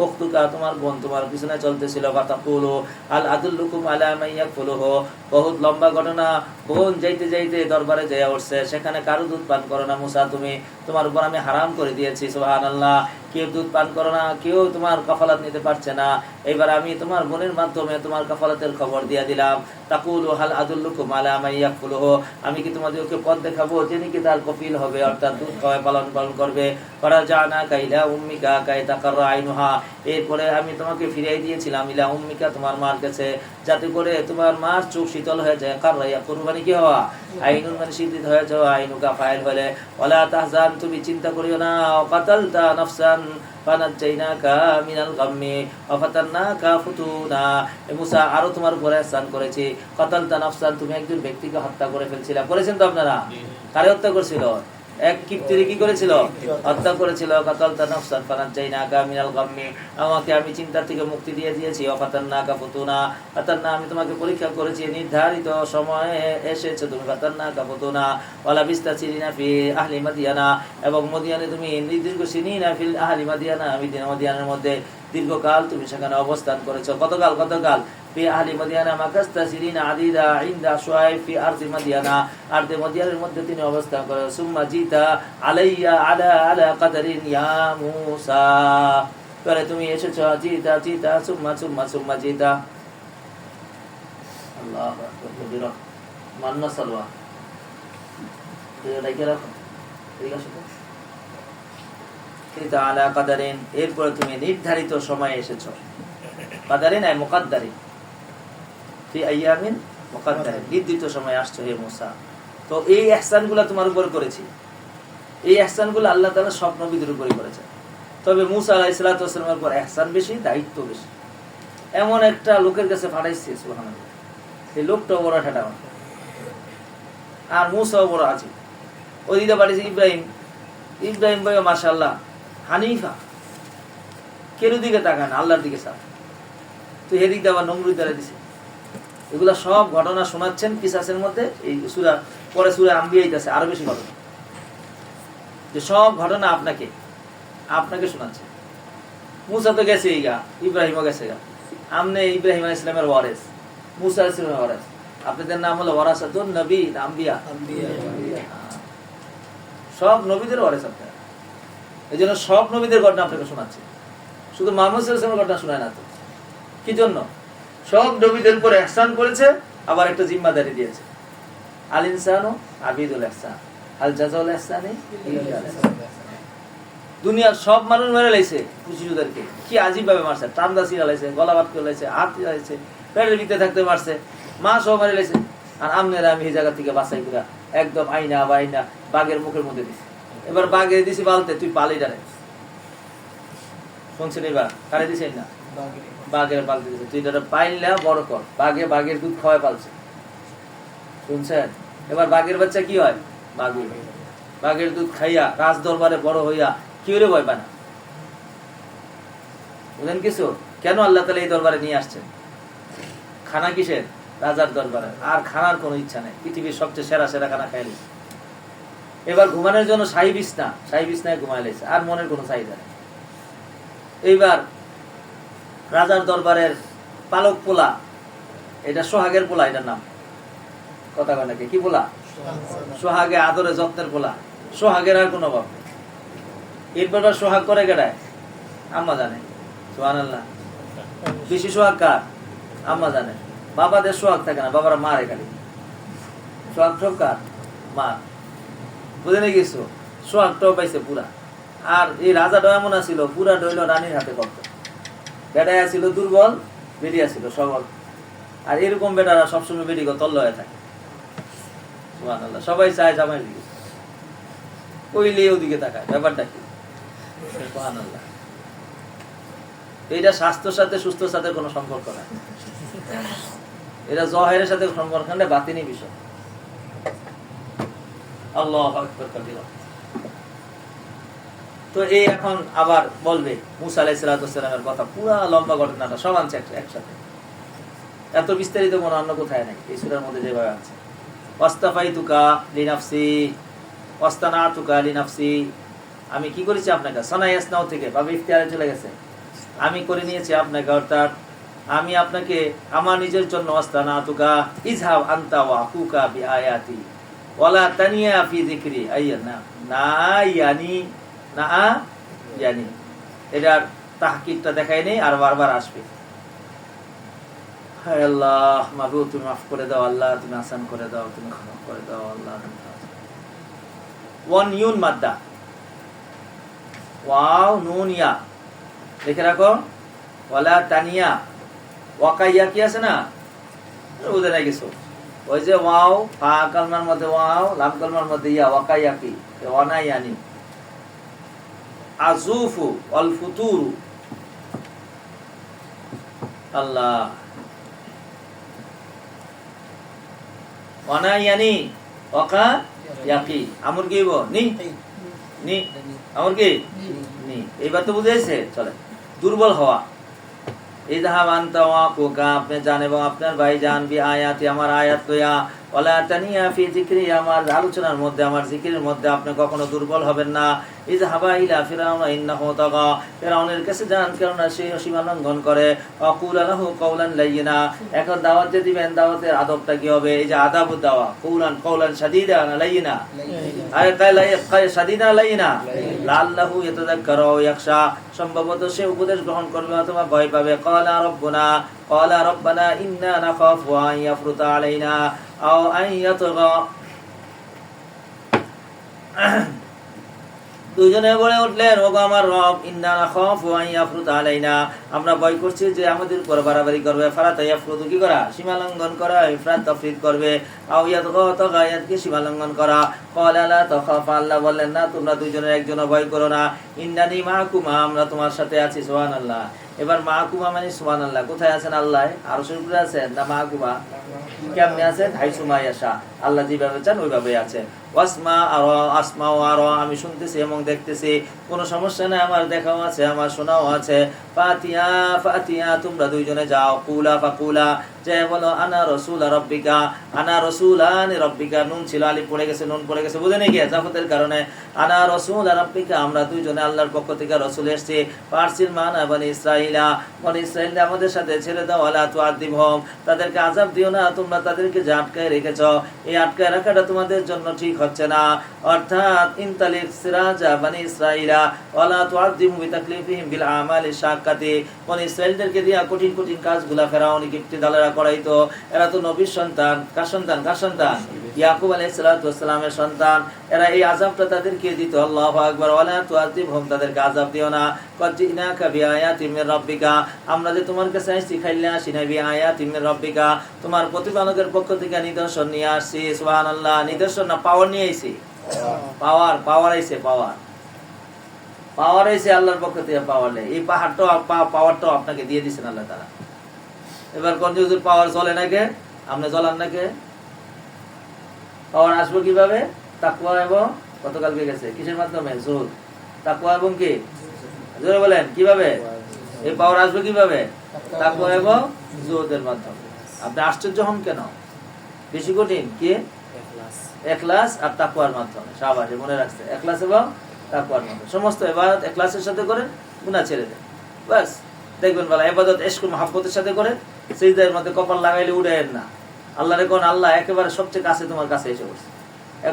A: উখতুকা তোমার বোন তোমার পিছনে চলতেছিল, ফাতাকুলু আল আদুল্লুকুম আলা মান ইয়াকফুলুহু, বহুত লম্বা ঘটনা। বোন যাইতে যাইতে দরবারে যায় উঠছে, সেখানে কারো দুধ পান করো না মূসা তুমি, তোমার উপর আমি হারাম করে দিয়েছি। সুবহানাল্লাহ। কেউ দুধ পান করো না, কেউ তোমার কাফালাত নিতে পারছে না। এবার আমি তোমার বোনের মাধ্যমে তোমার কাফালাতের খবর দিয়ে দিলাম। তাকুলু হাল আদুল্লুকুম আলা মান ইয়াকুলুহু, আমি কি তোমাদেরকে পথ দেখাবো যিনি কি তার কফিল হবে, অর্থাৎ দুধ খাওয়ায় পালন করবে। ফারাজানা কাইলা উম্মিকা কাই তাকাররা আইনুহা, এরপরে আমি তোমাকে ফিরিয়ে দিয়েছিলাম ইলা উম্মিকা, তোমার মার কাছে, যাতে করে তোমার মার চোখ শীতল হয়ে যায়। কাররাইয়া কুরবানি কি হওয়া, আইনুন মানে শীতল হয়ে যাওয়া, আইনুকা ফাইল হলে। ওয়ালা তাহজান, তুমি চিন্তা করিও না। কাতালতা নাফসান ফানাজ্জাইনাকা মিনাল গাম্মি ওয়া ফাতান্নাকা ফুতুনা, মুসা আরো তোমার উপরে ihsan করেছি। কাতালতা নাফসান, তুমি একজন ব্যক্তিকে হত্যা করে ফেলছিলে, করেছেন তো আপনারা? কারে হত্যা করেছিল? এক কিপ্তিরে কি করেছিল? হত্যা করেছিল। কাতালতা নাফসান ফানাজ্জাইনাকা মিনাল গাম্মি, আমাকে আমি চিন্তা থেকে মুক্তি দিয়ে দিয়েছি। ওয়া ফাতান্নাকা ফুতুনা, ফাতান্না আমি তোমাকে পরীক্ষা করেছি, নির্ধারিত সময়ে এসেছে তুমি। ফাতান্নাকা ফুতুনা ওয়ালা বিস্তাসিরিনা ফি আহলি মাদিয়ানা, এবং মদিয়ানে তুমি দীর্ঘ সিনিনা ফিল আহলি মাদিয়ানা, মদিয়ানের মধ্যে দীর্ঘকাল তুমি সেখানে অবস্থান করেছো। কতকাল? ফি আহলি মাদিয়ানা মাকাস্তা সিরিনা আদিদা ইনদা শুআইব ফি আরদি মাদিয়ানা, আরদে মাদিয়ানের মধ্যে তিনি অবস্থান করেন। সুম্মা জিতা আলাইয়া আলা কাদারিন ইয়া মূসা, পরে তুমি এসেছো। জিতা সুম্মা জিতা। আল্লাহু আকবার কবিরা মান্না সালওয়া, এটা রাখো, ঠিক আছে তো? জিতা আলা কাদারিন, এরপরে তুমি নির্ধারিত সময়ে এসেছো। কাদারিন আই মুকাদ্দারিন ফি আইয়ামিন মুকাদ্দারিন, নির্ধারিত সময়ে আসছো হে মূসা। তো এই ইহসানগুলো তোমার উপর করেছি। এই ইহসানগুলো আল্লাহ তাআলা সব নবীদের উপরই করেছেন। তবে মূসা আলাইহিস সালাতু ওয়াস সালামের উপর ইহসান বেশি, দায়িত্ব বেশি। এমন একটা লোকের কাছে পাঠাইছে, সুবহানাল্লাহ, এই লোকটাও বড় ঠাটা, আর মূসাও বড় আছে। ওইদিকে পাঠিয়েছে ইব্রাহিম ভাই মাশাআল্লাহ হানিফা, কেউ দিকে তাকান, আল্লাহর দিকে চান। তো এদিক দিয়ে আবার নমরুদ দ্বারা দিছে। এগুলা সব ঘটনা শোনাচ্ছেন কিসাসের মধ্যে। এই সূরা পরে সূরা আম্বিয়া আইতাছে আরো বেশি ঘটনা, যে সব ঘটনা আপনাকে শোনাচ্ছে। মূসা তো গেছে গা, ইব্রাহিমও গেছে গা। আমনে ইব্রাহিম আলাইহিস সালামের ওয়ারিস, মূসা আলাইহিস সালামের ওয়ারিস। আপনাদের নাম হলো ওয়ারাসাতুন নবী, আম্বিয়া। সব নবীদের ওয়ারিস আপনারা। এইজন্য সব নবীদের ঘটনা আপনাকে শোনাচ্ছে, শুধু মুহাম্মদ সাল্লাল্লাহু আলাইহি ওয়াসাল্লামের ঘটনা শোনায় না। তো কি জন্য? সব নবীদের উপর ইহসান করেছে, আবার একটা জিম্মাদারি দিয়েছে। আল ইনসানু আবিদুল ইহসান, আল জাযাউল ইহসানি ইল্লাল ইহসান। দুনিয়ার সব মানুষ মেরে লাইছে খুশিদেরকে, কি আজীব ভাবে মারছে। টান্দা সিরা লাইছে, গলা বাত করে লাইছে, হাত লাইছে, পেটের ভিতরে থাকতে মারছে, মা সহ মারে লাইছে। আর আমনেরা আমি এই জায়গা থেকে বাঁচাই করে একদম আইনা বাঘের মুখের মধ্যে দিছি। এবার বাঘে দিছি বালতে, তুই পালি ডারে শুনছেন? এবার কারে দিছেন না, বাঘের পালতে দিছে, তুই এটা পাইলা বড় কর। বাঘের দুধ খাওয়ায় পালছে, শুনছেন? এবার বাঘের বাচ্চা কি হয়? বাঘের দুধ খাইয়া রাজ দরবারে বড় হইয়া কেউ ভয় পায় না। বুঝলেন কিছু? কেন আল্লাহ তাআলা এই দরবারে নিয়ে আসছেন? খানা কিসের? রাজার দরবারে। আর খানার কোনো ইচ্ছা নেই, পৃথিবীর সবচেয়ে সেরা খানা খাই নিছে। এবার ঘুমানোর জন্য শাহী বিছনায় ঘুমাই লাইছে, আর মনের কোনো চাহিদা নেই। এইবার রাজার দরবারের পালক পোলা, এটা সোহাগের পোলা, এটার নাম কথা কয় নাকি? কি পোলা? সোহাগে আদরে যত্নের পোলা। সোহাগের আর কোনো অভাব নেই। এরপর সোহাগ করে কেডায়? আম্মা জানে। সুবহানাল্লাহ। বেশি সোহাগ কার? আম্মা জানে। বাবাদের সোহাগ থাকে না, বাবারা মারে খালি। সোহাগ সব কার? মা। বুঝে নি কিছু? সোহাগটাও পাইছে পুরা। আর এই রাজাটা এমন আছিল, পুরা ডইল রানীর হাতে করত। বেটায় ছিল দুর্বল, বেরিয়া ছিল সবল। আর এরকম বেটারা সবসময় বেরিয়ে তল্ল হয়ে থাকে। সুবহানাল্লাহ। সবাই চায় জামাই দিকে, কইলে ওদিকে তাকায়। ব্যাপারটা কি? সুবহানাল্লাহ। এটা স্বাস্থ্যের সাথে সুস্থর সাথে কোনো সম্পর্ক নাই। এটা জহেরের সাথে সম্পর্ক নেই, বাতিনি বিষয়। আল্লাহু আকবার কাবীরা। তো এই এখন আবার বলবে মূসা আলাইহিস সালামের কথা, পুরা লম্বা ঘটনাটা সব আনছে একসাথে। এত বিস্তারিত মনে অন্য কোথায় নাই, এই সূরার মধ্যে যেভাবে আছে। ওয়াস্তাফাইতুকা লিনাফসি ওয়াস্তানাতুকা লিনাফসি, আমি কি করেছি আপনাকে? সানায়াসনাও থেকে বাবে ইখতিয়ারে চলে গেছে। আমি করে নিয়েছি আপনাকে, অর্থাৎ আমি আপনাকে আমার নিজের জন্য। ওয়াস্তানাতুকা ইযহাব আনতা ওয়া আকুকা বিআয়াতি ওয়ালা তানিয়া ফি যিকরি। আইয়া না, না ইয়ানি, না ইয়ানি, এটার তাহকিকটা দেখাই নেই, আর বারবার আসবে। হায় আল্লাহ, মাহবুব তুমি মাফ করে দাও, আল্লাহ তুমি আসান করে দাও, তুমি ক্ষমা করে দাও আল্লাহ। ওয়ান ইউন মাদ্দা, ওয়াও নুন ইয়া লিখে রাখো। ওয়ালা তানিয়া, ওয়াকাইয়া কি আছে না, বুঝে নাই কিছু। ওই যে ওয়াও ফা কালমার মধ্যে ওয়াও, লাম কালমার মধ্যে ইয়া, ওয়াকাইয়া কি ওয়ানা ইয়ানি। আজুফু ওয়াল ফুতুরু, আল্লাহ ওয়ানা ইয়ানি ওয়াকা ইয়াকি। আমর কি বল নি নি, আমর কি নি। এইবার তো বুঝেছে। চলে দুর্বল হওয়া, ইযহাব আনতা ওয়া আকুকা, আপনি যান এবং আপনার ভাই যান, বি আয়াতি, আমার আয়াত লইয়া, ওয়ালা তানিয়া ফি যিকরি, আমার আলোচনার মধ্যে, আমার জিকিরের মধ্যে আপনি কখনো দুর্বল হবেন না। ইযহাবা ইলা ফিরাউনা ইন্নাহু তাগা, ফিরাউনের কাছে যান, কেননা সে সীমা লঙ্ঘন করে। ওয়াকুল লাহু কাওলান লাইয়িনা, এখন দাওয়াত যে দিবেন, দাওয়াতের আদবটা কি হবে? এই যে আদাবুদ দাওয়া, কাওলান শাদীদা না লাইয়িনা, আয় কায় শাদীদা লাইয়িনা, লাআল্লাহু ইয়াতাযাক্কারু আও ইয়াখশা, সম্ভবত সে উপদেশ গ্রহণ করবে অথবা ভয় পাবে। ক্বালা রাব্বানা ইন্না নাখাফু আন ইয়াফরুতা আলাইনা আও আন ইয়াতগা, দুইজনে বলে উঠলেন, ওগো আমার রব, ইন্না নাখাফু আন ইয়াফরুতা আলাইনা, আমরা ভয় করছি যে আমাদের উপর বাড়াবাড়ি করবে। ফারাতা ইয়াফরুতু কি করা? সীমা লঙ্ঘন করা, ইফরাত তাফরিদ করবে। আও ইয়াতগা, তাগা ইয়াতকে সীমা লঙ্ঘন করা। ক্বালা লা তাখাফা, আল্লাহ বললেন না তোমরা দুইজনের একজনও ভয় করো না। ইন্নানি মাআকুমা, আমরা তোমার সাথে আছি। সুবহানাল্লাহ। এবার মাআকুমা মানে সুবহানাল্লাহ, কোথায় আছেন? আল্লাহ আরশের উপরে আছেন না? মাআকুমা কেমনে আছেন? হাইসুমা ইয়াশা, আল্লাহ যেভাবে চান ওইভাবে আছেন। ওয়াসমা আর আসমা আর, আমি শুনতেছি এবং দেখতেছি, কোনো সমস্যা নাই, আমার দেখাও আছে, আমার শোনাও আছে। ফাতিয়া ফাতিয়া, তোমরা দুইজনে যাও। কুলা ফাকুলা, যে বলো আনা রাসূল রাব্বিকা, আনা রাসূলান রাব্বিকা, নুন ছিল আলিফ পড়ে গেছে, নুন পড়ে গেছে, বুঝে নেই কি জাফতের কারণে। আনা রাসূল রাব্বিকা, আমরা দুইজনে আল্লাহর পক্ষ থেকে রাসূল এসেছি। ফারসিল মানা বনি ইসরাঈলা, বনি ইসরাঈলকে আমাদের সাথে ছেড়ে দাও। ওয়ালা তুআযিবহুম, তাদেরকে আযাব দিও না, তোমরা তাদেরকে যে আটকায় রেখেছো, এই আটকায় রাখাটা তোমাদের জন্য ঠিক হচ্ছে না। অর্থাৎ ইনতালিক সিরাজা বনি ইসরাঈলা ওয়ালা তুআযিবহুম বিতাকলিফিহিম বিল আমালি শাক্কাতি, বনি ইসরাঈলদেরকে দিয়া কঠিন কঠিন কাজগুলা ফেরাউন কিপ্তি দলেরা করাইতো। এরা তো নবীর সন্তান, কার সন্তান? কার সন্তান? ইয়াকুব আলাইহিস সালাতু ওয়াস সালামের সন্তান। এরা এই আযাবটা তাদেরকে দিত। আল্লাহু আকবার। ওয়ালা তুআযিবহুম, তাদেরকে আযাব দিও না। ক্বাদ জিনাকা বিআয়াতিম মির রাব্বিকা, আমরা যে তোমার কাছে আসছি, খাইলা আসি না, বিআয়াতিম মির রাব্বিকা, তোমার প্রতিপালকের পক্ষ থেকে নিদর্শন নিয়ে আসছি। সুবহানাল্লাহ, নিদর্শন না, পাওয়ার নিয়ে আইছি। পাওয়ার আইছে, পাওয়ার আইছে আল্লাহর পক্ষ থেকে। পাওয়ার নেই, এই পাওয়ারটাও আপনাকে দিয়ে দিচ্ছেন আল্লাহ তাআলা। এবার কোন হুজুর পাওয়ার চলে নাকি? আপনি জ্বলান নাকি? পাওয়ার আসবে কিভাবে? তাকওয়া এবং গতকালকে গেছে কিসের মাধ্যমে? জোর। তাকওয়া এবং কি? জোরে বলেন কিভাবে এই পাওয়ার আসবে? কিভাবে? তাকওয়া এবং জোরের মাধ্যমে। আপনি আশ্চর্য হন কেন? বেশি কঠিন কি? ইখলাস আর তাকওয়ার মাধ্যমে। শাবাশ, মনে রাখছে, ইখলাস এবং তাকওয়ার মাধ্যমে সমস্ত ইবাদত ইখলাসের সাথে করেন, গুনাহ ছেড়ে দেন, বাস দেখবেন ভালো। ইবাদত ইশক মুহাব্বতের সাথে করেন, সিজদার মধ্যে কপাল লাগাইলে উড়েন না। আল্লাহরে কোন আল্লাহ একেবারে সবচেয়ে কাছে, তোমার কাছে এসে বসে,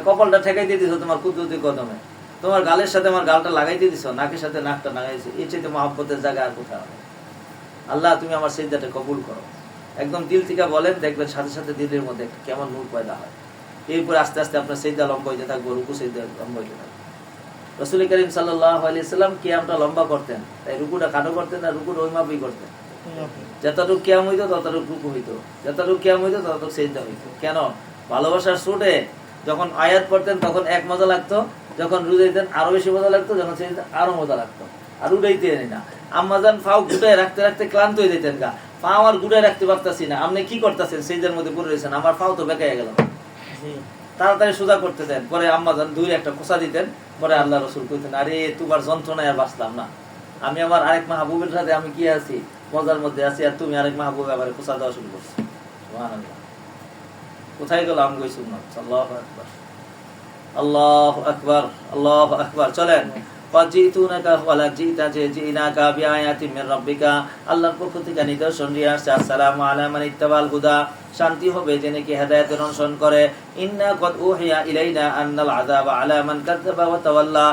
A: কপালটা ঠেকাই দিয়ে দিছো তোমার কুদরতি কদমে, তোমার গালের সাথে আমার গালটা লাগাই দিয়ে দিছো, নাকের সাথে নাকটা লাগাইছো, এই চাইতে মুহাব্বতের জায়গা আর কোথাও নেই। আল্লাহ তুমি আমার সিজদাটা কবুল করো, একদম দিল থেকে বলেন, দেখবেন সাথে সাথে দিলের মধ্যে কেমন নূর পয়দা হয়। এরপরে আস্তে আস্তে আপনার সিজদা লম্বা হইতে থাকবো, রুকু সিজদা লম্বা হইতে থাকবে। রাসূল করিম সাল্লাল্লাহু আলাইহি সাল্লাম কিয়ামটা লম্বা করতেন, তাই রুকুটা খাটো করতেন না, রুকুটা ওই মাপই করতেন। যতটুকু কিয়াম হইতো ততটুকু রুকু হইতো, যতটুকু কিয়াম হইতো ততটুকু সিজদা হইতো। কেন? ভালোবাসার ছোটে যখন আয়াত পড়তেন তখন এক মজা লাগতো, যখন রুজাইতেন আরো বেশি মজা লাগতো, যখন সিজদা আরো মজা লাগতো। আর উড়াইতে না, আম্মাজান ফাও গুটায় রাখতে রাখতে ক্লান্ত হয়ে যেতেন, গা পা আর গুটায় রাখতে পারতাছি না। আপনি কি করতেছেন? সিজদার মধ্যে পড়ে রয়েছেন, আমার পাও তো বেঁকে গেল, তাড়াতাড়ি সোজা করতে দেন। পরে আম্মাজান দুই একটা খোঁচা দিতেন, পরে আল্লাহ রাসূল কইতেন, আরে তোমার যন্ত্রণায় আর বাঁচলাম না, আমি আমার আরেক মাহবুবের সাথে আমি কি আছি, মজার মধ্যে আছি, আর তুমি আরেক মাহবুব আবার খোঁচা দেওয়া শুরু করছো। সুবহানাল্লাহ, কোথায় গেল আমি কই সুন্নাত? আল্লাহু আকবার, আল্লাহু আকবার, আল্লাহু আকবার। চলেন ক্বাদ জিতুনাকা ওয়ালা জিতা জিনাকা বিআয়াতিন মির রাব্বিকা, আল্লাহর পক্ষ থেকে নিদর্শন নিয়ে আসছে। আসসালামু আলা মান ইত্তাবাল হুদা, শান্তি হবে যে নাকি হেদায়েতের অনুসরণ করে। ইন্না ক্বাদ উহিয়া ইলাইনা আন্নাল আযাবা আলা মান কাযযাবা ওয়া তাওয়াল্লা,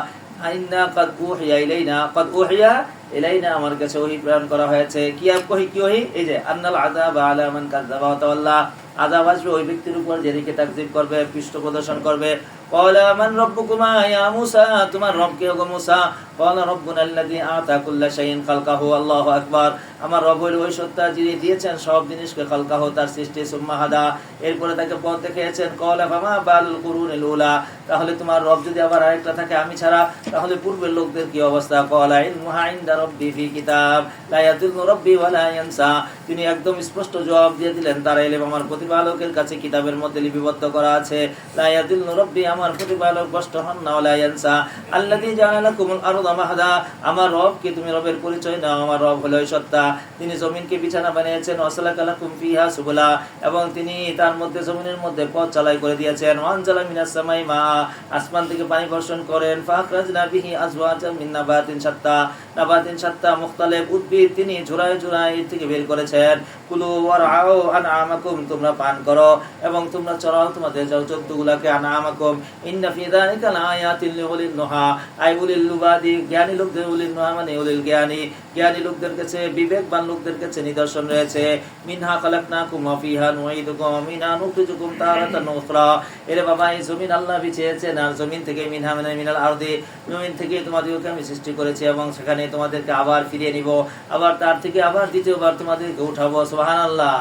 A: ইন্না ক্বাদ উহিয়া ইলাইনা, ক্বাদ উহিয়া ইলাইনা, আমার কাছে ওহী প্রেরণ করা হয়েছে। কি ওহী? এই যে আন্নাল আযাবা আলা মান কাযযাবা ওয়া তাওয়াল্লা, আযাব আসবে ওই ব্যক্তির উপর যে নাকি তাকযীব করবে, পৃষ্ঠ প্রদর্শন করবে। ক্বালা মান রাব্বুকুমা ইয়া মূসা, তোমার রব কে গো মূসা? ক্বালা রাব্বুনা আল্লাযী আতা কুল্লা শাইইন খালকাহু, আল্লাহু আকবার, আমার রব হইল ওই সত্তা যিনি দিয়েছেন সব জিনিসকে, খালকাহু তার সৃষ্টি, সুম্মা হাদা এরপরে তাকে পথ দেখিয়েছেন। ক্বালা ফামা বালুল কুরুনিল উলা, তাহলে তোমার রব যদি আবার আরেকটা থাকে আমি ছাড়া, তাহলে পূর্বের লোকদের কি অবস্থা? ক্বালা ইলমুহা ইনদা রাব্বি ফি কিতাব লা ইয়াযিল্লু রাব্বি ওয়া লা ইয়ানসা, তিনি একদম স্পষ্ট জবাব দিয়ে দিলেন, তার ইলম আমার প্রতিপালকের কাছে কিতাবের মধ্যে লিপিবদ্ধ করা আছে। লা ইয়াযিল্লু রাব্বি, আমার প্রতিপালক কষ্ট হন না, ওয়া লা ইয়ানসা। আল্লাযী জাআলা লাকুমুল আরদা মাহদা, আমার রব কি তুমি রবের পরিচয় নাও, আমার রব হলো ওই সত্তা তিনি জমিনকে বিছানা বানিয়েছেন। ওয়াসালাকা লাকুম ফিহা সুবুলা, এবং তিনি তার মধ্যে জমিনের মধ্যে পথ চালাই করে দিয়েছেন। ওয়ানজালা মিনাস সামাই মা, আসমান থেকে পানি বর্ষণ করেন। ফাখরাজনা বিহি আজওয়াজাম মিন নাবাতিন শাত্তা, মুখতালিফ উদ্ভিদ তিনি ঝুরায় ঝুরায় এর থেকে বের করেছেন। কুলু ওয়ারআউ আনআমাকুম, তোমরা পান করো এবং তোমরা চরাও তোমাদের জন্তুগুলোকে। আনআমাকুম ইন্না ফি যালিকা লাআয়াতিন লিউলিন নুহা, আই উলিল লুবাদি, জ্ঞানী লোকদের, উলিল নুহা মানে উলিল জ্ঞানী, জ্ঞানী লোকদের কাছে, বিবেকবান লোকদের কাছে নিদর্শন রয়েছে। মিনহা খালাকনাকুম ওয়া ফিহা নুঈদুকুম ওয়া মিনহা নুখরিজুকুম তারাতান উখরা, এরে বাবা এই জমিন আল্লাহ বিছিয়েছেন, আর জমিন থেকে মিনহা মানে মিনাল আরদি, জমিন থেকে তোমাদেরকে আমি সৃষ্টি করেছি এবং সেখানে তোমাদেরকে আবার ফিরিয়ে নিব, আবার তার থেকে আবার দ্বিতীয়বার তোমাদেরকে উঠাবো। সুবহানাল্লাহ।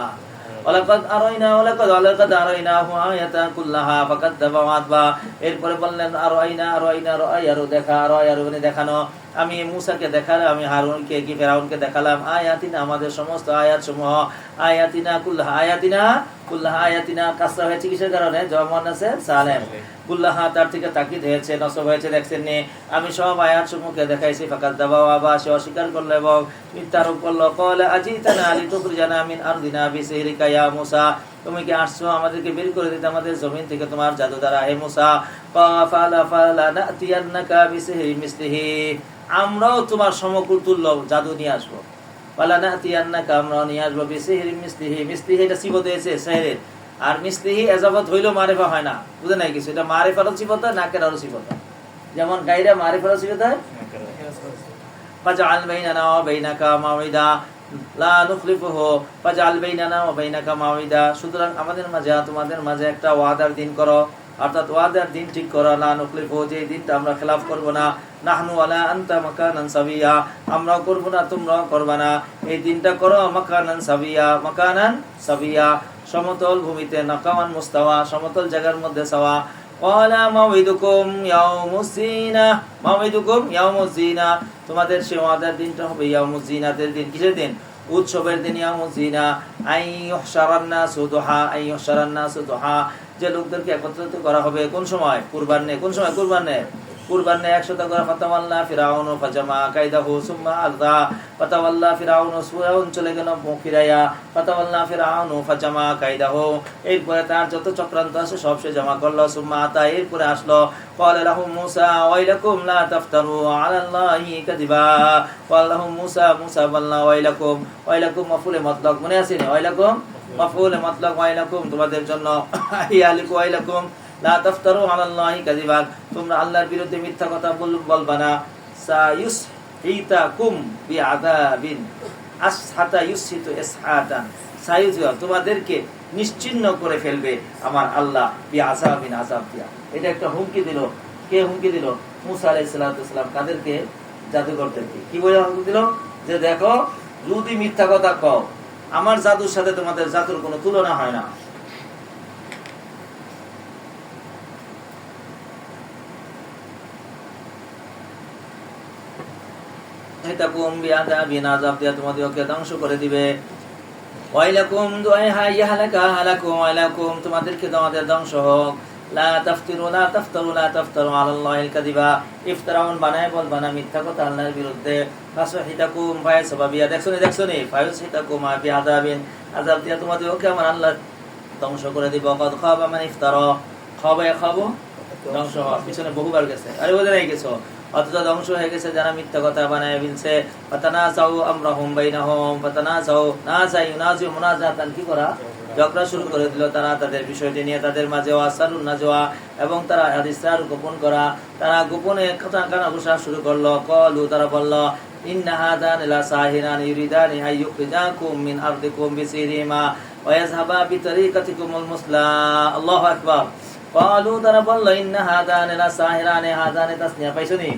A: ওয়ালাকাদ আরাইনাহু আয়াতা কুল্লাহা ফাকাদ্দাবা ওয়া আতবা, এরপরে বললেন আরো দেখানো, আমি মূসাকে দেখালাম, আমি হারুনকে কি ফেরাউনকে দেখালাম, আয়াতিনা আমাদের সমস্ত আয়াত সমূহ, আয়াতিনা কুল্লাহা, আয়াতিনা কাসরা হয়েছে কিসের কারণে? জবান আছে সালেম, কুল্লাহা তার থেকে তাকিদ হয়েছে, নসব হয়েছে, দেখছেন নি, আমি সব আয়াত সমূহকে দেখাইছি। ফাকাদ্দাবা ওয়া আবা, সে অস্বীকার করলো এবং মিথ্যারোপ করলো। ক্বালা আজিতানা লিতুখরিজানা মিন আরদিনা বিসিহরিকা ইয়া মূসা, তুমি কি আসছো আমাদেরকে বের করে দিতে আমাদের জমিন থেকে তোমার জাদু দ্বারা হে মূসা? ফালা নাতিয়ান্নাকা বিসিহরিন মিসলিহি, আমরাও তোমার সমকুল তুল্য জাদু নিয়ে আসবো। ফালা নাতিয়ান্নাকা, আমরাও নিয়ে আসবো, বিসিহরিন মিসলিহি, মিসলিহি এটা সিফত হয়েছে সেহরের, আর মিসলিহি এজাবত হইলো মারিফা হয় না, বুঝে নাই কিছু, এটা মারিফারও সিফত হয়, নাকেরারও সিফত হয়। যেমন গায়রা মারিফারও সিফত হয়, ফাজআল বাইনানা ওয়া বাইনাকা মাউইদা লা নুখলিফুহু, ফাজআল বাইনানা ওয়া বাইনাকা মাউইদা, সুতরাং আমাদের মাঝে তোমাদের মাঝে একটা ওয়াদার দিন করো, অর্থাৎ ওয়াদার দিন ঠিক করো। লা নুখলিফুহু, যে দিনটা আমরা খেলাফ করব না। নাহনু ওয়ালা আনতা মাকানান সাবিয়া, আমরাও করব না তোমরাও করবা না, এই দিনটা করো। মাকানান সাবিয়া, সমতল ভূমিতে, নাকাওয়ান মুস্তাওয়া, সমতল জায়গার মধ্যে সাওয়া। ক্বালা মাউইদুকুম ইয়াউমুজ জিনা, তোমাদের সেই ওয়াদার দিনটা হবে ইয়াউমুজ জিনাতের দিন। কিসের দিন? উৎসবের দিন। ইয়াউমুজ জিনা আইয়ুহশারান নাসু দুহা, যে লোকদেরকে একত্রিত করা হবে কোন সময়? কুরবানে। কোন সময়? কুরবানে 100 করে। ফাতাওয়াল্লা ফিরাউন ফাজামা কাইদাহু সুম্মা আলদা, ফাতাওয়াল্লা ফিরাউন, ফিরাউন চলে গেল মুখ ফিরাইয়া, ফাতাওয়াল্লা ফিরাউন ফাজামা কাইদাহু, এরপরে তার যত চক্রান্ত আছে সব সে জমা করলো। সুম্মা আতা, এরপরে আসলো। ক্বালা লাহুম মূসা ওয়াইলাকুম লা তাফতারু আলাল্লাহি কাযিবা, ক্বালা লাহুম মূসা বলল ওয়াইলাকুম মাফউলে মতলক, মনে আছে না? ওয়াইলাকুম মাফউলে মতলক, ওয়াইলাকুম তোমাদের জন্য, ইয়ালিকু ওয়াইলাকুম লা তাফতারু আলাল্লাহি কাযিবান, তোমরা আল্লাহর বিরুদ্ধে মিথ্যা কথা বলবা না। সায়ুসহিতাকুম বিআযাবিন, আসহাতা ইউসহিতু ইসহাতান, তোমাদেরকে নিশ্চিহ্ন করে ফেলবে আমার আল্লাহ বিআযাবিন, আযাব দিয়া। এটা একটা হুমকি দিল। কে হুমকি দিল? মূসা আলাইহিস সালাম। কাদেরকে? জাদুকরদেরকে। কি বলে হুমকি দিল? যে দেখো, যদি মিথ্যা কথা কও, আমার জাদুর সাথে তোমাদের জাদুর কোনো তুলনা হয় না। তোমাদেরকে ধ্বংস করে দিবে। তোমাদেরকে তোমাদের ধ্বংস হোক। লা তাফতারু আলাল্লাহিল কাযিবা, ইফতারাউন বানায় বলবা না মিথ্যা কথা আল্লাহর বিরুদ্ধে। ফাসহিতাকুম ফায়াসাবাবিয়া, দেখছনি ফায়াসহিতাকুম বিআযাবিন, আযাব দিয়া তোমাদেরকে আমার আল্লাহ ধ্বংস করে দিব। কদ খাবা মান ইফতারা, খাবো ধ্বংস হওয়া, পিছনে বহুবার গেছে। আরে বোঝা নাই গেছো। অথচ ধ্বংস হয়ে গেছে যারা মিথ্যা কথা বানায় ফেলছে। ফাতানাসাউ আমরাহুম বাইনাহুম ফাতানাসাউ নাসা ইউনাজিউ মুনাজাতান, কি করা, ঝগড়া শুরু করে দিল তারা তাদের বিষয়টি নিয়ে তাদের মাঝে, ওয়াসারুন নাজওয়া, এবং তারা ইসরার গোপন করা, তারা গোপনে কথা কানাঘুষা শুরু করলো। ক্বালু, তারা বলল, ইন্না হাদান লা সাহিরান ইউরিদানি আইয়ুখরিজাকুম মিন আরদিকুম বিসিরিমা ওয়া ইয়াযহাবা বিতরিকাতিকুমুল মুসলা। আল্লাহু আকবার। ক্বালু, তারা বলল, ইন্না হাদান লা সাহিরান, হাদান তাসনিয়া পাইছনি,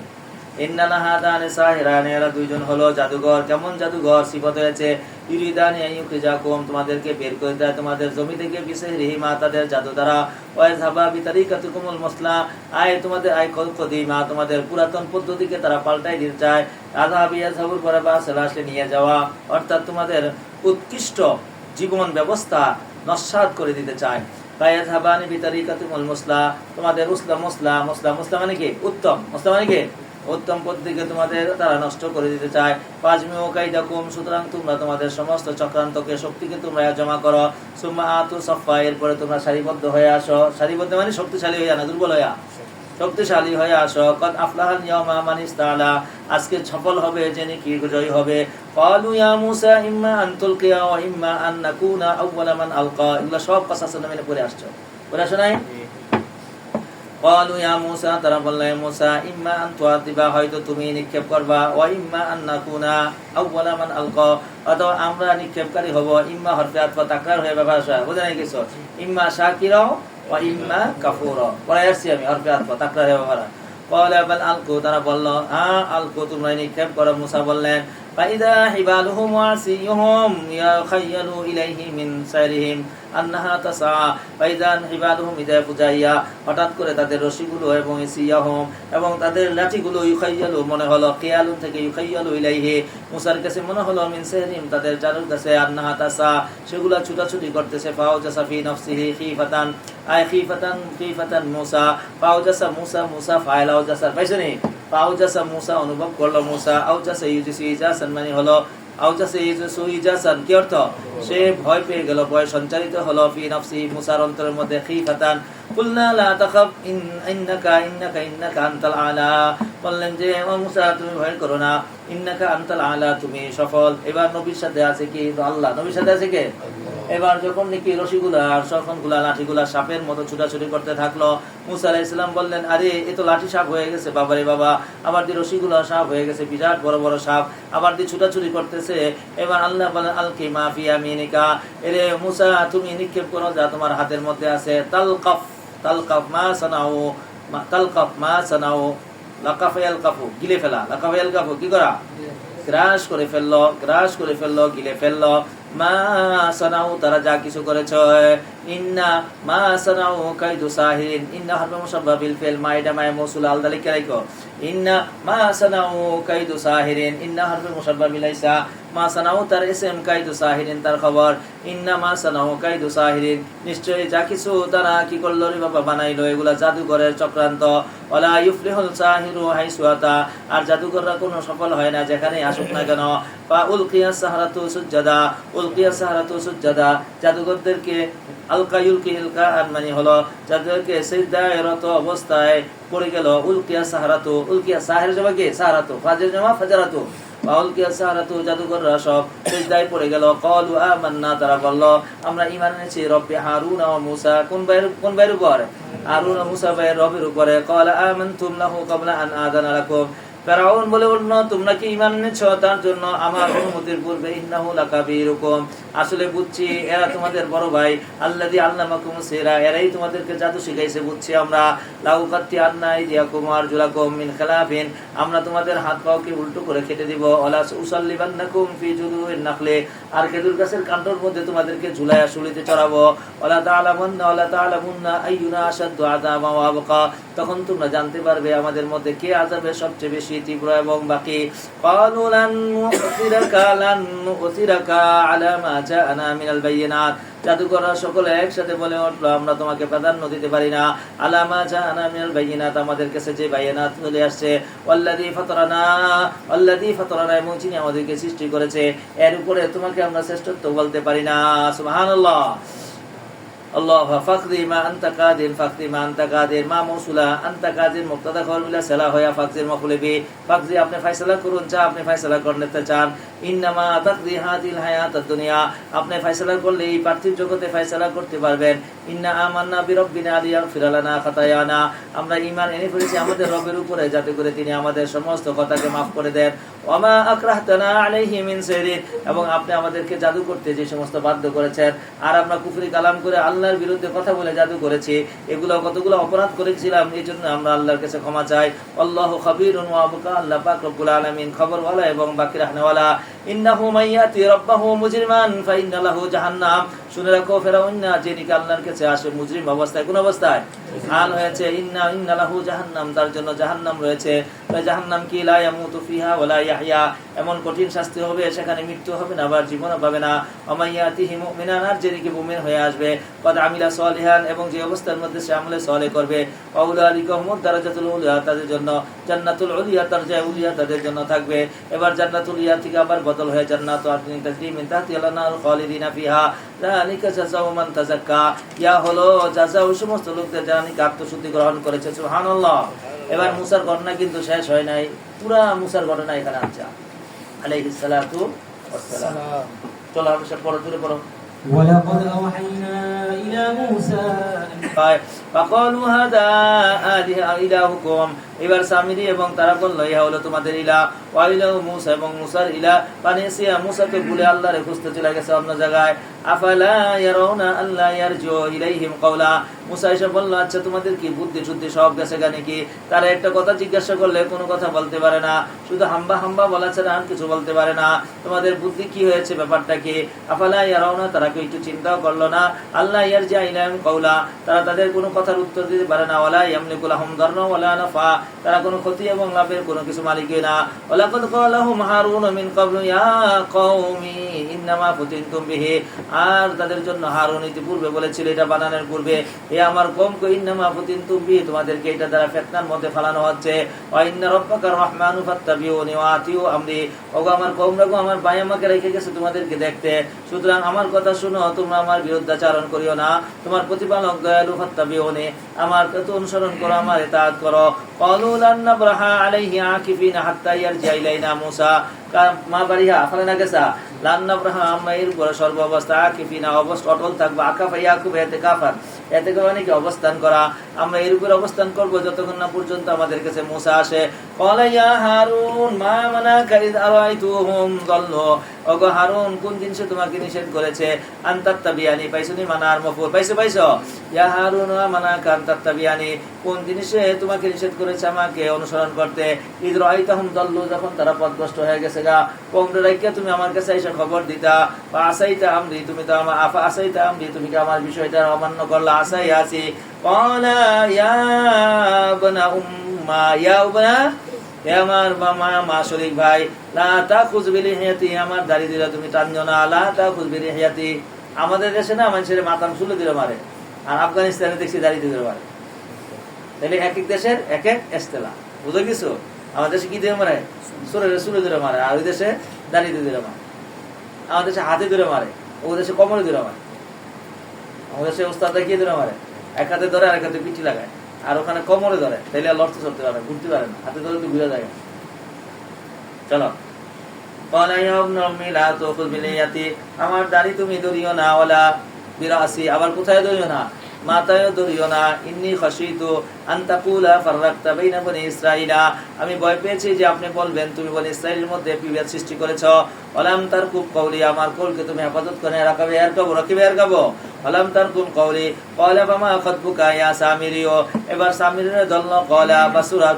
A: ইন্না লা হাদান সাহিরান, এরা দুইজন হলো জাদুঘর। কেমন জাদুঘর? সিফত হয়েছে ইউরিদানি আইয়ুখরিজাকুম, তোমাদেরকে বের করে দেয় তোমাদের জমি থেকে, বিসিরিমা, তাদের জাদু দ্বারা, ওয়া ইয়াযহাবা বিতরিকাতিকুমুল মুসলা, তোমাদের কদিমা, তোমাদের পুরাতন পদ্ধতিকে তারা পাল্টাই দিতে চায়। আযাব ইয়াযহাবুর পরে বা আসলে নিয়ে যাওয়া, অর্থাৎ তোমাদের উৎকৃষ্ট জীবন ব্যবস্থা নস্যাৎ করে দিতে চায়। ফায়াযহাবানি বিতরিকাতিকুমুল মুসলা, তোমাদের মুসলা মানে কি? উত্তম। মুসলা মানে কি? উত্তম পদ্ধতিকে তোমাদের তারা নষ্ট করে দিতে চায়। ফাজমিউ কাইদাকুম, সুতরাং তোমরা তোমাদের সমস্ত চক্রান্তকে, শক্তিকে তোমরা জমা করো। সুম্মা আতু সাফা, এরপরে তোমরা সারিবদ্ধ হয়ে আসো। সারিবদ্ধ মানে শক্তিশালী হয়ে না, দুর্বল হয়ে, শক্তিশালী হয়ে আসো। কদ আফলাহাল ইয়াউমা মান ইসতাআলা, আজকে সফল হবে যিনি কি জয়ী হবে। ক্বালু ইয়া মূসা ইম্মা আন তুলকিয়া ওয়া ইম্মা আন নাকুনা আউওয়ালা মান আলকা, এগুলো সব কাসাসের নামে পড়ে আসছো, পড়ে আসো নাই? ক্বালু ইয়া মূসা, তারা বলল, হে মূসা, ইম্মা আন তুআতিবা, হয়তো তুমি নিক্ষেপ করবা, ওয়া ইম্মা আন নাকুনা আউওয়ালা মান আলকা, অথবা আমরা নিক্ষেপকারী হব। ইম্মা হরফে আতফা তাকরার হয়ে ব্যবহার, বুঝে নাই কিছু? ইম্মা শাকিরা ওয়া ইম্মা কাফুরা, পড়ে আসছি আমি, হরফে আতফা তাকরার হয়ে ব্যবহার। ক্বালা বাল আলকু, তারা বলল, হ্যাঁ আলকু, তোমরা নিক্ষেপ করো। মূসা বললেন, ফাইদা হিবালুহুম ওয়া আসিয়ুহুম ইয়াখায়্যালু ইলাইহি মিন সাইরিহিম আন্নাহা তাসআ, ফাইদা হিবালুহুম, ইদা ফুজাইয়া, হঠাৎ করে তাদের রশিগুলো, এবং ইসিয়াহুম, এবং তাদের লাঠিগুলো, ইউখায়্যালু মনে হলো, কিয়ালুন থেকে ইউখায়্যালু ইলাইহি, মূসার কাছে মনে হলো, মিন সাইরিহিম তাদের জাদুর কাছে, আন্নাহা তাসআ, সেগুলা ছুটাছুটি করতেছে। ফাওজাসা ফি নাফসিহি খিফাতান, খিফাতান মূসা, ফাওজাসা মূসা ফাইল আওজাসা, পাইছনি? ফাওজাসা মূসা, অনুভব করলো মূসা। আওজাসা ইউজিসু ইজাসান, মানে হলো আওজাসা ইউজিসু ইজাসান, কি অর্থ? সে ভয় পেয়ে গেল, ভয় সঞ্চারিত হলো। ফি নাফসি, মূসার অন্তরের মধ্যে। খিফাতান, কুলনা লা তাখাফ ইন্নাকা আনতাল আলা, বললেন যে, ও মূসা, তুমি ভয় করো না, ইন্নাকা আনতাল আলা, তুমি সফল। এবার নবীর সাথে আছে কি? আল্লাহ। নবীর সাথে আছে কে? এবার যখন নাকি রশিগুলা, শরফনগুলা, লাঠিগুলা সাপের মতো ছুটাছুটি করতে থাকলো, মূসা আলাইহিস সালাম বললেন, আরে এ তো লাঠি সাপ হয়ে গেছে, বাবারে বাবা, আবার দিয়ে রশিগুলা সাপ হয়ে গেছে, বিরাট বড় বড় সাপ, আবার দিয়ে ছুটাছুটি করতেছে। এবার আল্লাহ বলেন, আলকি মা ফি ইয়ামিনিকা, এরে মূসা, তুমি নিক্ষেপ করো যা তোমার হাতের মধ্যে আছে। তালকাফ মা সানাউ, লাকাফা ইয়ালকাফু, গিলে ফেলা, লাকাফা ইয়ালকাফু, কি করা? গ্রাস করে ফেললো, গিলে ফেললো। মা সানাউ, তারা যা কিছু করেছে। ইন্না মা সানাউ কাইদু সাহিরিন, ইন্না হরফে মুসাব্বাহ বিল ফিল, মা এটা মায়ে মৌসুল আল দালিক রাইকো। ইন্না মা সানাউ কাইদু সাহিরিন, ইন্না হরফে মুসাব্বাহ বিল ইসা, মা সানাউ তার ইসম, কাইদু সাহিরিন তার খবর। ইন্না মা সানাউ কাইদু সাহিরিন, নিশ্চয়ই যা কিছু তারা কি করলো রে বাবা, বানাইলো, এগুলা জাদুঘরের চক্রান্ত। ওয়ালা ইউফলিহুল সাহিরু হাইসু আতা, আর জাদুঘররা কোনো সফল হয় না যেখানে আসুক না কেন। ফা উলকিয়াস সাহারাতু সুজ্জাদা, জাদুঘরদেরকে আলকা ইউলকি ইলকা, মানে হলো যাদেরকে সিজদায় রত অবস্থায় পড়ে গেল। উলকিয়া সাহারাতু, উলকিয়া সাহের জমা কি? সাহারাতু, ফাজের জমা ফাজারাতু, উলকিয়া সাহারাতু, জাদুঘররা সব সিজদায় পড়ে গেল। ক্বালু আমান্না, তারা বলল, আমরা ঈমান এনেছি রব্বি হারুন ওয়া মূসা, কোন ভাইয়ের উপর? হারুন ও মূসা ভাইয়ের রবের উপরে। ক্বালা আমানতুম লাহু ক্বাবলা আন আযানা লাকুম, ফেরাউন বলে উঠল, তোমরা কি ঈমান এনেছো তার জন্য আমার অনুমতির পূর্বে? ইন্নাহু লাকাবীরুকুম, আসলে বুঝছি এরা তোমাদের বড় ভাই। আল্লাযী আল্লামাকুম সিহরা, এরাই তোমাদেরকে জাদু শিখাইছে, বুঝছি আমরা। লাউ কাত্তিআন্না আইদিয়াকুম ওয়া আরজুলাকুম মিন খিলাফিন, আমরা তোমাদের হাত পাওকে উল্টো করে কেটে দিব। ওয়ালা উসাল্লিবান্নাকুম ফি জুযুইন নাখলি, আর খেজুর গাছের কাণ্ডর মধ্যে তোমাদেরকে ঝুলায়া শুলিতে চড়াবো। ওয়ালা তা'লামুন্না আইয়ুনা আশাদ্দু আযাবান ওয়া আবকা, তখন তোমরা জানতে পারবে আমাদের মধ্যে কে আযাবে সবচেয়ে বেশি তীব্র এবং বাকি। ক্বালু লান নু'থিরাকা আলা মা জাআনা মিনাল বায়িনাত, জাদুকররা সকলে একসাথে বলে উঠল, আমরা তোমাকে প্রাধান্য দিতে পারি না। আলা মা জাআনা মিনাল বায়িনাত, আমাদের কাছে যে বায়িনাত চলে আসছে। ওয়াল্লাযী ফাতারানা, এবং যিনি আমাদেরকে সৃষ্টি করেছে, এর উপরে তোমাকে আমরা শ্রেষ্ঠত্ব বলতে পারি না। সুবহানাল্লাহ। الله فقدي ما أنت قادر فقدي ما أنت قادر ما موصولا أنت قادر مبتدا خبر মিলা সালা হয়া ফাকজির মফুল বি ফাকজি আপনি ফয়সালা করুন যা আপনি ফয়সালা করতে চান ইন্নামা তাকদি হাদিল হায়াতুদ দুনিয়া আপনি ফয়সালা করলে এই পার্থিব জগতে ফয়সালা করতে পারবেন ইন্না আমান্না বিরাব্বিনা লিয়াগফির লানা খাতায়ানা আমরা ঈমান এনে ফেলেছি আমাদের রবের উপরে যাতে করে তিনি আমাদের সমস্ত কথাকে maaf করে দেন ওয়ামা আকরাহতানা আলাইহি মিন সাইরিন এবং আপনি আমাদেরকে জাদু করতে যে সমস্ত বাধ্য করেছেন আর আমরা কুফরি কালাম করে আল্লাহর বিরুদ্ধে কথা বলে জাদু করেছি এগুলো কতগুলো অপরাধ করেছিলাম এইজন্য আমরা আল্লাহর কাছে ক্ষমা চাই আল্লাহু খাবীরুন ওয়া আবকা আল্লাহ পাক রব্বুল আলামিন খবরওয়ালা এবং বাকি রাখনেওয়ালা ইন্নাহু মাইয়াতি রাব্বাহু মুজরিমান ফাইন্না লাহু জাহান্নাম শুনে রাখো ফেরাউন না যে নাকি আল্লাহর কাছে আসে মুজরিম অবস্থায় কোন অবস্থায় হাল হয়েছে ইন্না লাহু জাহান্নাম তার জন্য জাহান্নাম রয়েছে তাই জাহান্নাম কি লা ইয়ামুতু ফিহা ওয়া লা ইয়াহইয়া এমন কঠিন শাস্তি হবে সেখানে মৃত্যু হবে না আবার জীবনও পাবে না আমাইয়াতিহি মুমিনান আর যে নাকি মুমিন হয়ে আসবে কদ আমিলা সালিহান এবং যে অবস্থার মধ্যে সে আমলে সালেহ করবে আউলাইকা হুমুদ দারাজাতুল উলিয়া তাদের জন্য জান্নাতুল উলিয়া দরজায়ে উলিয়া তাদের জন্য থাকবে এবার জান্নাতুল উলিয়া থেকে আবার বদল হয়ে জান্নাতু আদনিন তাজরি মিন তাহতিহা আল-আনহার খালিদিনা ফিহা যালিকা জাযাউ মান তাযাক্কা ইয়া হলো জাযা ওই সমস্ত লোকদের যারা নাকি আত্মশুদ্ধি গ্রহণ করেছে সুবহানাল্লাহ এবার মুসার ঘটনা কিন্তু শেষ হয় নাই পুরা মুসার ঘটনা এখানে আছে আলাইহিস সালাতু ওয়াস সালাম চলো আমরা সব পড়ো দূরে পড়ো
B: ولقد أوحينا إلى موسى
A: فقالوا هذا إلهكم এবার সামিরি এবং তারা বলল ইহা হলো তোমাদের ইলাহ ওয়া ইলাহু মুসা এবং মুসার ইলাহ পানিসিয়া মুসাকে ভুলে আল্লাহরে খুঁজতে চলে গেছে অন্য জায়গায় আফালা ইয়ারাউনা আল্লা ইয়ারজু ইলাইহিম কওলা মুসা এসে বলল আচ্ছা তোমাদের কি বুদ্ধি শুদ্ধি সব গেছে গানে কি তারা একটা কথা জিজ্ঞাসা করলে কোনো কথা বলতে পারে না শুধু হাম্বা হাম্বা বলা ছাড়া আর কিছু বলতে পারে না তোমাদের বুদ্ধি কি হয়েছে ব্যাপারটা কি আফালা ইয়ারাউনা তারা কি একটু চিন্তাও করলো না আল্লা ইয়ারজু ইলাইহিম কওলা তারা তাদের কোনো কথার উত্তর দিতে পারে না ওয়ালা ইয়ামলিকু লাহুম দাররা ওয়ালা নাফা তারা কোনো ক্ষতি এবং লাভের কোনো কিছু মালিকই না ওয়ালাকাদ ক্বালাহুম হারুন মিন ক্বাবলু ইয়া কওমি ইন্নামা ফুতিনতুম বিহি আর তাদের জন্য হারুন ইতিপূর্বে বলেছিল এটা বানানোর পূর্বে এ আমার কওমকে ইন্নামা ফুতিনতুম বিহি তোমাদেরকে এটা দ্বারা ফিতনার মধ্যে ফেলানো হচ্ছে ওয়া ইন্না রাব্বাকার রাহমানু ফাত্তাবিউনি ওয়া আতিউ আমরি ওগো আমার কওমরা গো আমার ভাই আমাকে রেখে গেছে তোমাদেরকে দেখতে সুতরাং আমার কথা শুনো তোমরা আমার বিরুদ্ধাচরণ করিও না তোমার প্রতিপালক দয়ালু ফাত্তাবিউনি আমার কথা অনুসরণ করো আমার ইতাআত করো قالوا لن نبرح عليه عاكفين حتى يرجع إلينا موسى মা বাড়িয়া আফালে না গেছা লান নাবরাহা আমরা এর উপরে সর্ব অবস্থা আকিফিনা অবস্থা অটল থাকবো আকাফা ইয়াকুব ইতিকাফার এতে মানে কি অবস্থান করা আমরা এর উপরে অবস্থান করব যতক্ষণ না পর্যন্ত আমাদের কাছে মুসা আসে ক্বালা ইয়া হারুন মা মানাকা ইয আরাইতুহুম দাল্লু ওগো হারুন কোন জিনিসে তোমাকে নিষেধ করেছে আনতাত্তাবিয়ানি পাইছনি মানার মফুল পাইছো ইয়া হারুন মা মানাকা আনতাত্তাবিয়ানি কোন জিনিসে তোমাকে নিষেধ করেছে আমাকে অনুসরণ করতে ইয রাইতাহুম দাল্লু যখন তারা পথভ্রষ্ট হয়ে গেছে গা কোমরে রাইখা তুমি আমার কাছে এসে খবর দিতা বা আসাইতা আমরি তুমি তো আমার আফা আসাইতা আমরি তুমি কি আমার বিষয়টা অমান্য করলা আসাই আছি ক্বালা ইয়া ইবনা উম্মা ইয়া ইবনা হে আমার মা শরীক ভাই লা তাখুয বিলিহিয়াতি আমার দাড়ি দিলা তুমি টানজো না লা তাখুয বিলিহিয়াতি আমাদের দেশে না মানুষের মাথা চুলে দিলে মারে আর আফগানিস্তানে দেখছি দাড়ি দিলে মারে তাহলে এক এক দেশের এক এক ইস্তেলা বুঝো কিছু আমাদের দেশে কি দিয়ে মারে চুলে দিলে মারে আর ওই দেশে দাড়ি দিলে মারে আমাদের দেশে হাতে ধরে মারে ওই দেশে কোমরে ধরে মারে আমাদের দেশে ওস্তাদ দেখিয়ে ধরে মারে এক হাতে ধরে আর এক হাতে পিঠি লাগায় আর ওখানে কোমরে ধরে তাইলে আর লড়তে চড়তে পারে ঘুরতে পারে না হাতে ধরে তো ঘুরে যায় চলো আমার দাড়ি তুমি ধরিও না ওলা বিরাসি আবার কোথায় ধরিও না মাথায় ধরিও না ইন্নী খাশিতু আন তাকুলা ফাররাকতা বাইনা বনি ইসরাঈলা আমি ভয় পেয়েছি যে আপনি বলবেন তুমি বনি ইসরাঈলের মধ্যে বিভেদ সৃষ্টি করেছো ওয়ালাম তারকুব কওলি আমার কওলকে তুমি হেফাজত করে রাখবে আর কাবো ওয়ালাম তারকুম কওলি ক্বালা ফামা খাতবুকা ইয়া সামিরিও এবার সামিরের দলন ক্বালা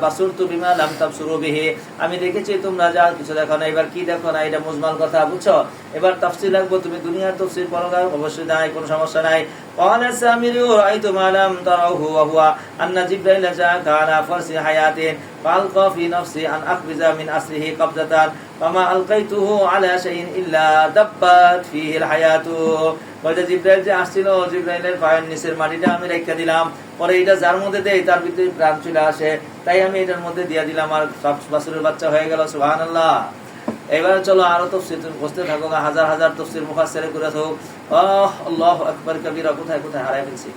A: বাসুরতু বিমা লাম তাবসুরু বিহি আমি দেখেছি তোমরা যা কিছু দেখো না এবার কি দেখো না এটা মুজমাল কথা বুঝছো এবার তাফসীর লাগবে তুমি দুনিয়ার তাফসীর পড়ো না অবশ্যই নাই কোনো সমস্যা নাই ক্বালা সামিরিও রাআইতু মা লাম তারাহু ওয়া হুয়া আন্না জিবরাইল জাআ আলা ফারসি হায়াতিন ফালকা ফি নাফসি আন আখবিজা মিন আসরিহি কবজাতান ফামা আলকাইতুহু আলা শাইইন ইল্লা দাব্বাত ফিহি আল হায়াতু বলে জিবরাইল যে আসছিল জিবরাইলের পায়ের নিচের মাটিটা আমি রেখে দিলাম পরে এটা যার মধ্যে দেই তার ভিতরে প্রাণ চলে আসে তাই আমি এটার মধ্যে দিয়ে দিলাম আর সব বাছুরের বাচ্চা হয়ে গেল সুবহানাল্লাহ এবার চলো আরো তাফসীর তুমি বুঝতে থাকো, হাজার হাজার তাফসীর মুফাসসির করে থাকো। আল্লাহু আকবার কবীরা, কোথায় কোথায় হারায় ফেলছি।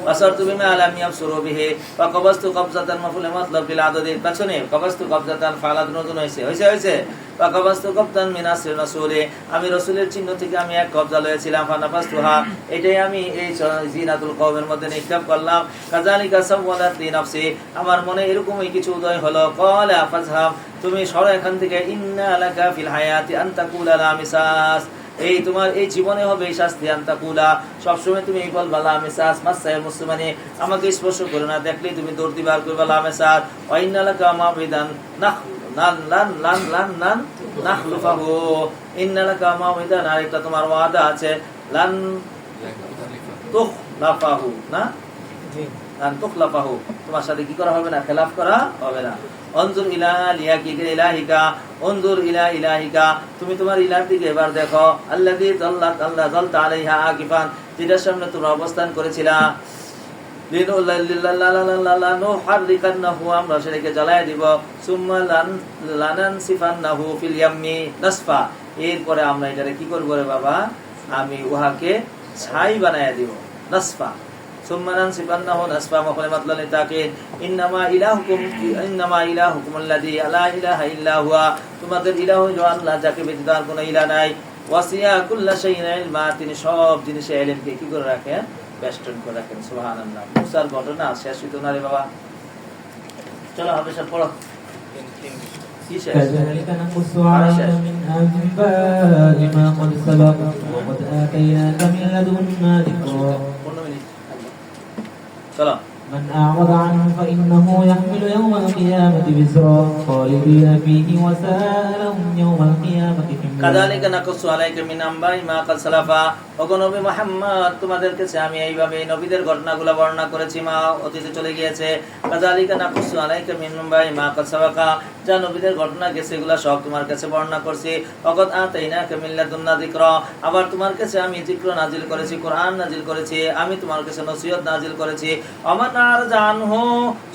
A: وصرت بما لم يبصروا به فقبضت قبضة مفعول مطلب بالعدد পেছনে قبضت قبضة ফালাদ নতুন হইছে فقبضت قبضا من اثر الرسول, আমি রাসূলের চিহ্ন থেকে আমি এক কবজা লয়েছিলাম। ফানাফাসতুহা, এটাই আমি এই জিনাতুল কওমের মধ্যে নিক্ষেপ করলাম। কাযালিকা সাওয়ালাত লি নাফসি, আমার মনে এরকমই কিছু উদয় হলো। ক্বালা ফাযহাব, তুমি সরো এখান থেকে। ইন্না লাকা ফিল হায়াতি আন তাকুলা লা মিসাস, এই তোমার এই জীবনে হবে এই শাস্তি। আনতাকুলা, সবসময় তুমি এই বলবা লা মিসাস মাসায় মুসলিমানে, আমাকে স্পর্শ করো না, দেখলেই তুমি দৌড় দিবার করবা লা মিসাস। ওয়া ইন্না লাকা মাউইদান নাখলুফাহু, ইন্না লাকা মাউইদান, আরেকটা তোমার ওয়াদা আছে, লান তুখলাফাহু, না লান তুখলাফাহু, তোমার সাথে কি করা হবে না, খেলাফ করা হবে না। অনজুর ইলা ইলাহিকা, অনজুর ইলা ইলাহিকা, তুমি তোমার ইলাহির দিকে এবার দেখো। আল্লাযী যালতা আলাইহা আকিফান, যেটার সামনে তোমরা অবস্থান করেছিলা। লিনুহাররিকান্নাহু, আমরা সেটাকে জ্বালায় দিব। সুম্মা লানানসিফান্নাহু ফিল ইয়াম্মি নাসফা, এরপরে আমরা এটারে কি করব রে বাবা, আমি উহাকে ছাই বানায়া দিব। নাসফা, ثم ننسفنه نسفا مفعول مطلق للتاكيد انما الهكم الذي لا اله الا هو, তোমাদের ইলাহ হলো আল্লাহ, যাকে ব্যতীত আর কোনো ইলাহ নাই। ওয়াসিয়া কুল্লা শাইইন ইলমা, তিনি সব জিনিসে ইলমকে কি করে রাখেন, বেষ্টন করে রাখেন। সুবহানাল্লাহ। মুসার ঘটনা শেষ হইতো না রে বাবা। চলো হবে সব পড়ো।
B: كذلك نقص عليك من أنباء ما قد سبق وقد آتيناك من لدنا ذكرا.
A: চলো।
B: من أعرض عنه فإنه يحمل يوم القيامة وزرا خالدين فيه وساء لهم يوم القيامة حملا. كذلك
A: نقص عليك من أنباء ما قد سلف, ওগো নবী মুহাম্মদ, তোমাদের কাছে আমি এইভাবে নবীদের ঘটনাগুলো বর্ণনা করেছি মা অতীতে চলে গিয়েছে। কাযালিকা নাকুসু আলাইকা মিন আনবাই মা কাদ সাবাকা, যা নবীদের ঘটনা গেছে এগুলা সব তোমার কাছে বর্ণনা করছি। ওয়াকাদ আতাইনাকা মিন লাদুন্না যিকরা, আবার তোমার কাছে আমি যিকর নাজিল করেছি, কোরআন নাজিল করেছি, আমি তোমার কাছে নসিহত নাজিল করেছি। ওমান আরযা আনহু,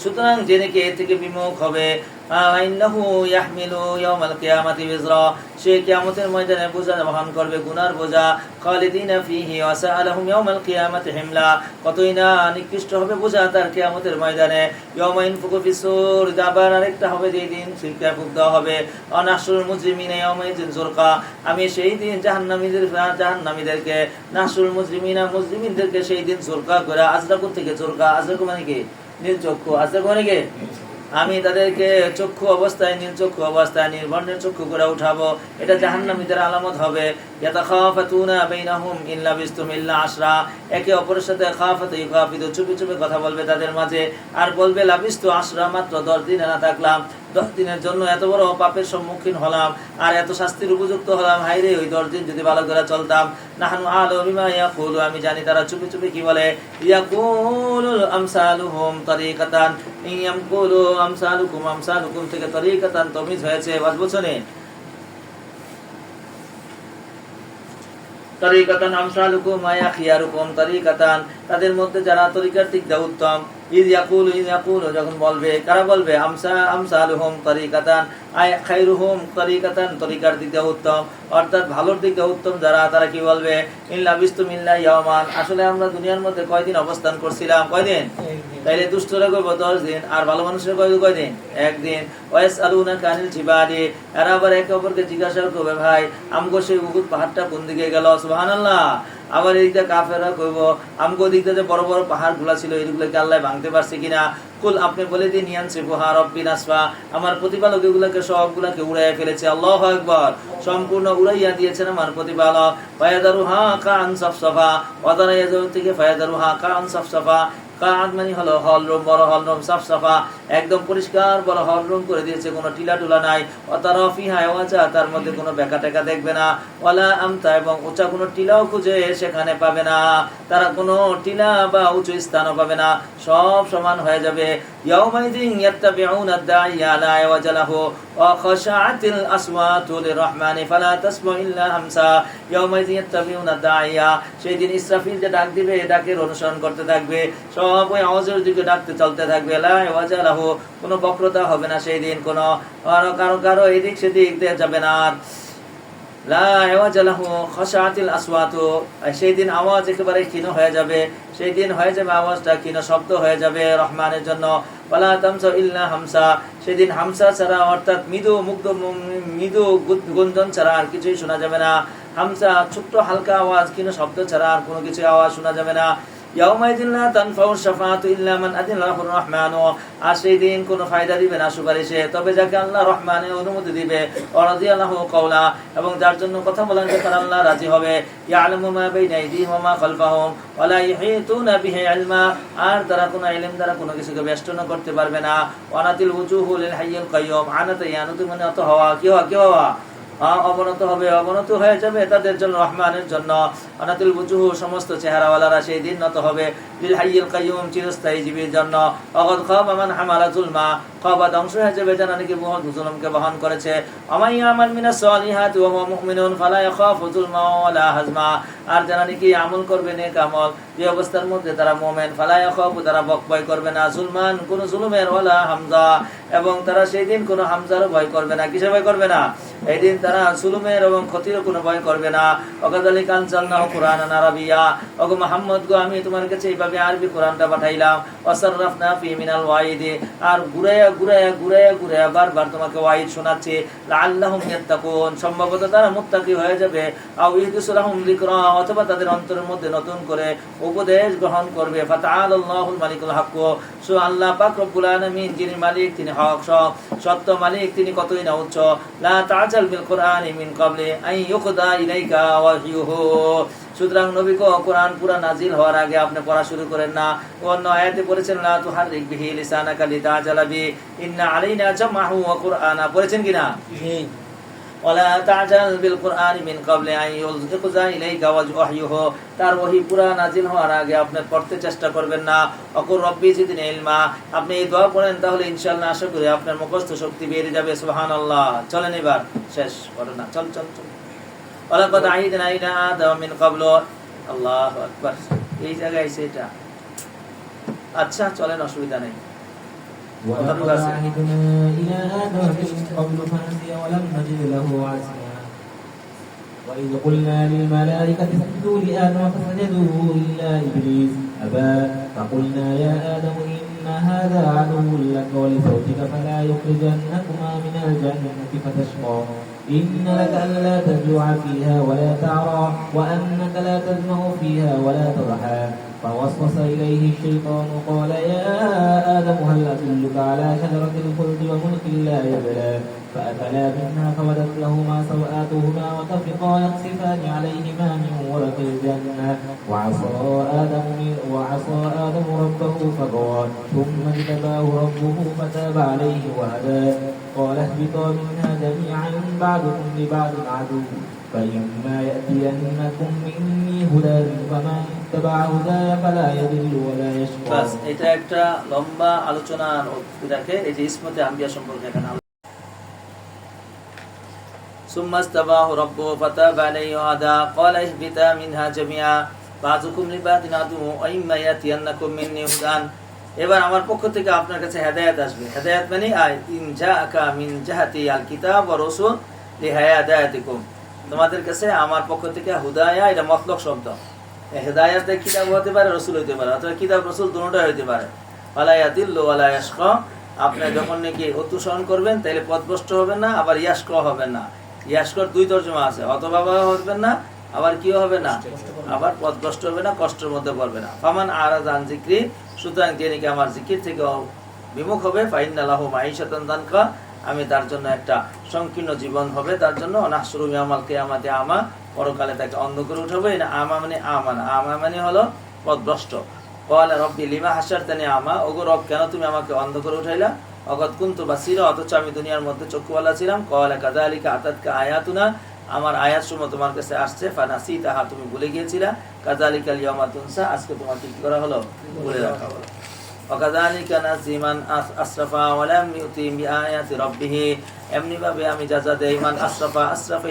A: সুতরাং যে নাকি এর থেকে বিমুখ হবে, ফাইন্নাহু ইয়াহমিলু ইয়াওমাল কিয়ামাতি বিজরা, সে কিয়ামতের ময়দানে বোঝা বহন করবে, গুনার বোঝা। খালিদিনা ফীহি ওয়া সাআলাহুম ইয়াওমাল কিয়ামাতি হিমলা, কতই না নিকৃষ্ট হবে বোঝা তার কিয়ামতের ময়দানে। ইয়াওমা ইনফুকু ফিসসূর, আবার আরেকটা হবে যেই দিন সিলকা ফুঁক দেওয়া হবে। ওয়া নাহশুরুল মুজরিমিনা ইয়াওমাইযিন যুরকা, আমি সেই দিন জাহান্নামীদেরকে, নাহশুরুল মুজরিমিনা, মুজরিমিনদেরকে সেই দিন যুরকা করে, আজরাকু থেকে যুরকা, আজরাকু মানে কি, নীল চক্ষু, আজরাকু মানে কি, আমি তাদেরকে চক্ষু অবস্থায়, নীল চক্ষু অবস্থায়, নির্বর্ণের চক্ষু করে উঠাবো। এটা জাহান্নামীদের আলামত হবে। ইয়াতাখাফাতুনা বাইনাহুম ইন লাবিসতুম ইল্লা আশরা, একে অপরের সাথে খাফাত ইখাফিদু, চুপি চুপি কথা বলবে তাদের মাঝে, আর বলবে লাবিস্তু আশরা, মাত্র 10 দিন না থাকলাম, 10 দিনের জন্য এত বড় পাপের সম্মুখীন হলাম আর এত শাস্তির উপযুক্ত হলাম। হায়রে, ওই 10 দিন যদি ভালো করে চলতাম। নাহনু আ'লামু বিমা ইয়াকুলু, আমি জানি তারা চুপি চুপি কি বলে। ইয়াকুলু আমসালুহুম তরিকাতান, ইয়ামকুলু আমসালুকুম, আমসালুকুম থেকে তরিকাতান তামিজ হয়েছে, বুঝছনে, তরিকাতান আমসালুকুম আয়া খিয়ারুকুম তরিকাতান, তাদের মধ্যে যারা তরিকার দিক দিয়ে উত্তম। ইয ইয়াকুলু, যখন বলবে, কারা বলবে, আমসালুহুম তরিকাতান আয়া খায়রুহুম তরিকাতান, তরিকার দিক দিয়ে উত্তম, অর্থাৎ ভালোর দিক দিয়ে উত্তম যারা, তারা কি বলবে, ইন লাবিসতুম ইল্লা ইয়াওমান, আসলে আমরা দুনিয়ার মধ্যে কয়দিন অবস্থান করছিলাম, কয়দিন, তাইলে দুষ্টরা কইব 10 দিন, আর ভালো মানুষের কয়দিন, 1 দিন। ওয়াসআলুনাকা আনিল জিবালি, এরা আবার একে অপরকে জিজ্ঞাসা করবে, ভাই আমগো সেই উহুদ পাহাড়টা কোন দিকে গেল, সুবহানাল্লাহ। আবার এইদিকে কাফেররা কইব, আমগো দিকটা যে বড় বড় পাহাড় গুলা ছিল, এগুলোকে আল্লাহ ভাঙতে পারছে কিনা। কুল, আপনি বলে দিন, ইয়ানসিফুহা রাব্বি নাসফা, আমার প্রতিপালক এগুলোকে সবগুলোকে উড়াইয়া ফেলেছে। আল্লাহু আকবার, সম্পূর্ণ উড়াইয়া দিয়েছেন আমার প্রতিপালক। ফায়াদারুহা কাআন সাফসাফা, ওয়াদারা ইয়াজু থেকে ফায়াদারুহা কাআন সাফসাফা, কাআন মানে হলো হলরুম, বড় হলরুম, সাফসাফা একদম পরিষ্কার বড় হলরুম করে দিয়েছে, কোনো টিলা টুলা নাই। ওয়াতারা ফিহা ওয়াজা, তার মধ্যে কোনো বেকা টেকা দেখবে না। ওয়ালা আমতা, এবং উঁচা কোনো টিলাও খুঁজে সেখানে পাবে না, তারা কোনো টিলা বা উঁচু স্থানও পাবে না, সব সমান হয়ে যাবে। ইয়াউমাইযিন ইয়াত্তাবিউনা আদ-দাইয়া লা ওয়াজা লাহু ওয়া খাশাআতিল আসওয়াতু লির-রাহমানি ফালা তাসমাউ ইল্লা হামসা। ইয়াউমাইযিন ইয়াত্তাবিউনা আদ-দাইয়া, সেই দিন ইসরাফিল যে ডাক দিবে, ডাকের অনুসরণ করতে থাকবে, সব ওই আওয়াজের দিকে ডাকতে চলতে থাকবে। লা ওয়াজা লাহু, লাহু, কোনো বক্রতা হবে না সেই দিন, কোনো কারো এদিক সেদিক দিয়ে যাবে না। লা আওয়াজা লাহু খাশাআতিল আসওয়াতু, সেই দিন আওয়াজ একেবারে ক্ষীণ হয়ে যাবে, সেই দিন হয়ে যাবে আওয়াজটা ক্ষীণ, শব্দ হয়ে যাবে রহমানের জন্য। ওয়ালা তামসা ইল্লা হামসা, সেদিন হামসা ছাড়া অর্থাৎ মৃদু গুঞ্জন ছাড়া আর কিছুই শোনা যাবে না। হামসা ছোট্ট হালকা আওয়াজ, ক্ষীণ শব্দ ছাড়া আর কোনো কিছু আওয়াজ শোনা যাবে না। ইয়াউমাইযিন লা তানফাউ শাফাআতু ইল্লা মান আযিনা লাহুর রাহমানু, আর সেই দিন কোনো ফায়দা দিবে না সুপারিশে, তবে যাকে আল্লাহ রহমানের অনুমতি দিবে। ওয়ারাদিয়াল্লাহু কাওলা, এবং যার জন্য কথা বলেন তখন আল্লাহ রাজি হবে। ইয়ালামু মা বাইনা আইদিহিম ওয়া মা খালফাহুম ওয়া লা ইহিতুনা বিহি ইলমা, আর তারা কোনো ইলম দ্বারা কোনো কিছুকে বেষ্টন করতে পারবে না। ওয়ানাতিল ওয়াজুহু লিল হাইয়িল কাইয়ুম, আনাতা ইয়ানুতু মানে অত হওয়া, কি হওয়া অবনত হবে, অবনত হয়ে যাবে তাদের জন্য, রহমানের জন্য। আনাতুল বুজুহু, সমস্ত চেহারাওয়ালারা সেই দিন নত হবে। লিল হাইয়িল কাইয়ুম, চিরস্থায়ী জীবের জন্য। ওয়াকাদ খাবা মান হামালা যুলমা, খাবা ধ্বংস হয়ে যাবে যারা নাকি জুলুমকে বহন করেছে। আমাই আমাল মিনাস সালিহাতি ওয়া হুয়া মুমিনুন ফালা ইয়াখাফু যুলমা ওয়ালা হাজমা, আর যারা নাকি আমল করবে নেক আমল, যে অবস্থার মধ্যে তারা মুমিন, ফালা ইয়াখাফু, তারা ভয় করবে না, যুলমান কোন জুলুমের, ওয়ালা হামজা, এবং তারা সেই দিন কোনো হামজারও ভয় করবে না। কিসের ভয় করবে না? এই দিন তারা জুলুমের এবং ক্ষতিরও কোনো ভয় করবে না। ওয়াকাযালিকা আনজালনাহু কুরআনান আরাবিয়্যা, ওগো মুহাম্মদ গো, আমি তোমার কাছে এইভাবে আরবি কোরআনটা পাঠাইলাম। ওয়াসাররাফনা ফি মিনাল ওয়াইদি, আর ঘুরায়া বারবার তোমাকে ওয়াইদ শোনাচ্ছি। লাআল্লাহুম ইয়াত্তাকুন, সম্ভবত তারা মুত্তাকি হয়ে যাবে। আও ইহদিসু লাহুম যিকরা, অথবা তাদের অন্তরের মধ্যে নতুন করে উপদেশ গ্রহণ করবে। ফাতাআলাল্লাহুল মালিকুল হক, সো আল্লাহ পাক রব্বুল আলামিন যিনি মালিক, তিনি হক সত্য মালিক, তিনি কতই না উচ্চ। লা তা'জাল বিল কুরআনি মিন ক্বাবলি আন ইউকদা ইলাইকা ওয়াহয়ুহু, সুতরাং নবী কো, কোরআন পুরা নাজিল হওয়ার আগে আপনি পড়া শুরু করেন না। অন্য আয়াতে পড়েছেন লা তুহাররিক বিহি লিসানাকা লিতা'জালা বি ইন্না আলাইনা জামআহু ওয়া কুরআনা, পড়েছেন কিনা? ওয়ালা তা'জাল বিল কুরআনি মিন ক্বাবলি আন ইউকদা ইলাইকা ওয়াহয়ুহু, তার ওহী পুরা নাজিল হওয়ার আগে আপনি পড়তে চেষ্টা করবেন না। ওয়াকুর রব্বি জিদনি ইলমা, আপনি এই দোয়া পড়েন, তাহলে ইনশাআল্লাহ আশা করি আপনার মুখস্থ শক্তি বেড়ে যাবে। সুবহানাল্লাহ। চলেন এবার শেষ করুন না, চল। ওয়ালাকাদ আ'হিদনা ইলা আদাম মিন ক্বাবলু, আল্লাহু আকবার, এই জায়গায় সেটা। আচ্ছা চলেন, অসুবিধা নেই।
B: ولقد عهدنا إلى آدم من قبل فنسي ولم نجد له عزما وإذ قلنا للملائكة اسجدوا لآدم فسجدوا إلا إبليس أبى فقلنا يا آدم إن هذا عدو لك ولزوجك فلا يخرجنكما من الجنة فتشقى إن لك ألا تجوع فيها ولا تعرى وأنك لا تظمأ فيها ولا تضحى فوسوس إليه الشيطان قال يا آدم هل أدلك على شجرة الخلد وملك لا يبلى فأكلا منها فبدت لهما سوآتهما وطفقا يخصفان عليهما من ورق الجنة وعصى آدم ربه فغوى ثم اجتباه ربه فتاب عليه وهدى قال اهبطا منها جميعا بعضكم لبعض عدو فإما يأتينكم مني هدى فمن اتبع هداي فلا يضل ولا يشقى।
A: বাস, এটা একটা লম্বা আলোচনার রাখে। এই যে ইসমতে আম্বিয়া সম্পর্কে এখানে ثم استباه ربه فتاب عليه وهدى قال اهبطا منها جميعا بعضكم لبعض عدو وإما يأتينكم مني هدى, এবার আমার পক্ষ থেকে আপনার কাছে হেদায়েত আসবে। হেদায়েত মানে ইন জাআকা মিন জাহাতি আল কিতাব ওয়া রাসূল লিহায়াদাতিকুম, তোমাদের কাছে আমার পক্ষ থেকে হুদায়া, এটা মতলব শব্দ। হেদায়েত কিতাব হতে পারে, রাসূল হতে পারে, অথবা কিতাব রাসূল দুটোই হতে পারে। ওয়ালা ইয়াদিল্লু ওয়ালা ইয়াশকা, আপনি যখন নাকি অনুসরণ করবেন তাহলে পথভ্রষ্ট হবেন না, আবার ইয়াশকা হবেন না। ইয়াশকার দুই তরজমা আছে, অথবা হবেন না, আবার কি হবে না, আবার পথভ্রষ্ট হবে না, কষ্টের মধ্যে পড়বে না। ফামান আরাযা আন যিকরি, সুতরাং যে নাকি আমার জিকির থেকে বিমুখ হবে, ফাইন্না লাহু মাঈশাতান দানকা, আমি তার জন্য একটা সংকীর্ণ জীবন হবে তার জন্য। নাহশুরু ইয়াউমাল কিয়ামাতি আমা, পরকালে তাকে অন্ধ করে উঠাবো। এটা আমা মানে হলো পথভ্রষ্ট। ক্বালা রব্বি লিমা হাশারতানি আমা, ওগো রব কেন তুমি আমাকে অন্ধ করে উঠাইলা? ওয়াকাদ কুনতু বাসীরা, অথচ আমি দুনিয়ার মধ্যে চক্ষুওয়ালা ছিলাম। ক্বালা কাযালিকা আতাতকা আয়াতুনা, আমার আয়াতসমূহ তোমার কাছে আসছে। ফানাসিতাহা, তুমি ভুলে গিয়েছিলা। কাযালিকাল ইয়াউমা তুনসা, আজকে তোমাকে কি করা হলো, ভুলে রাখা হলো। ওয়াকাযালিকা নাজি মান আসরাফা ওয়া লাম ইউতি বিআয়াতি রাব্বিহ, এমনি ভাবে আমি যাজা দেই মান আসরাফা,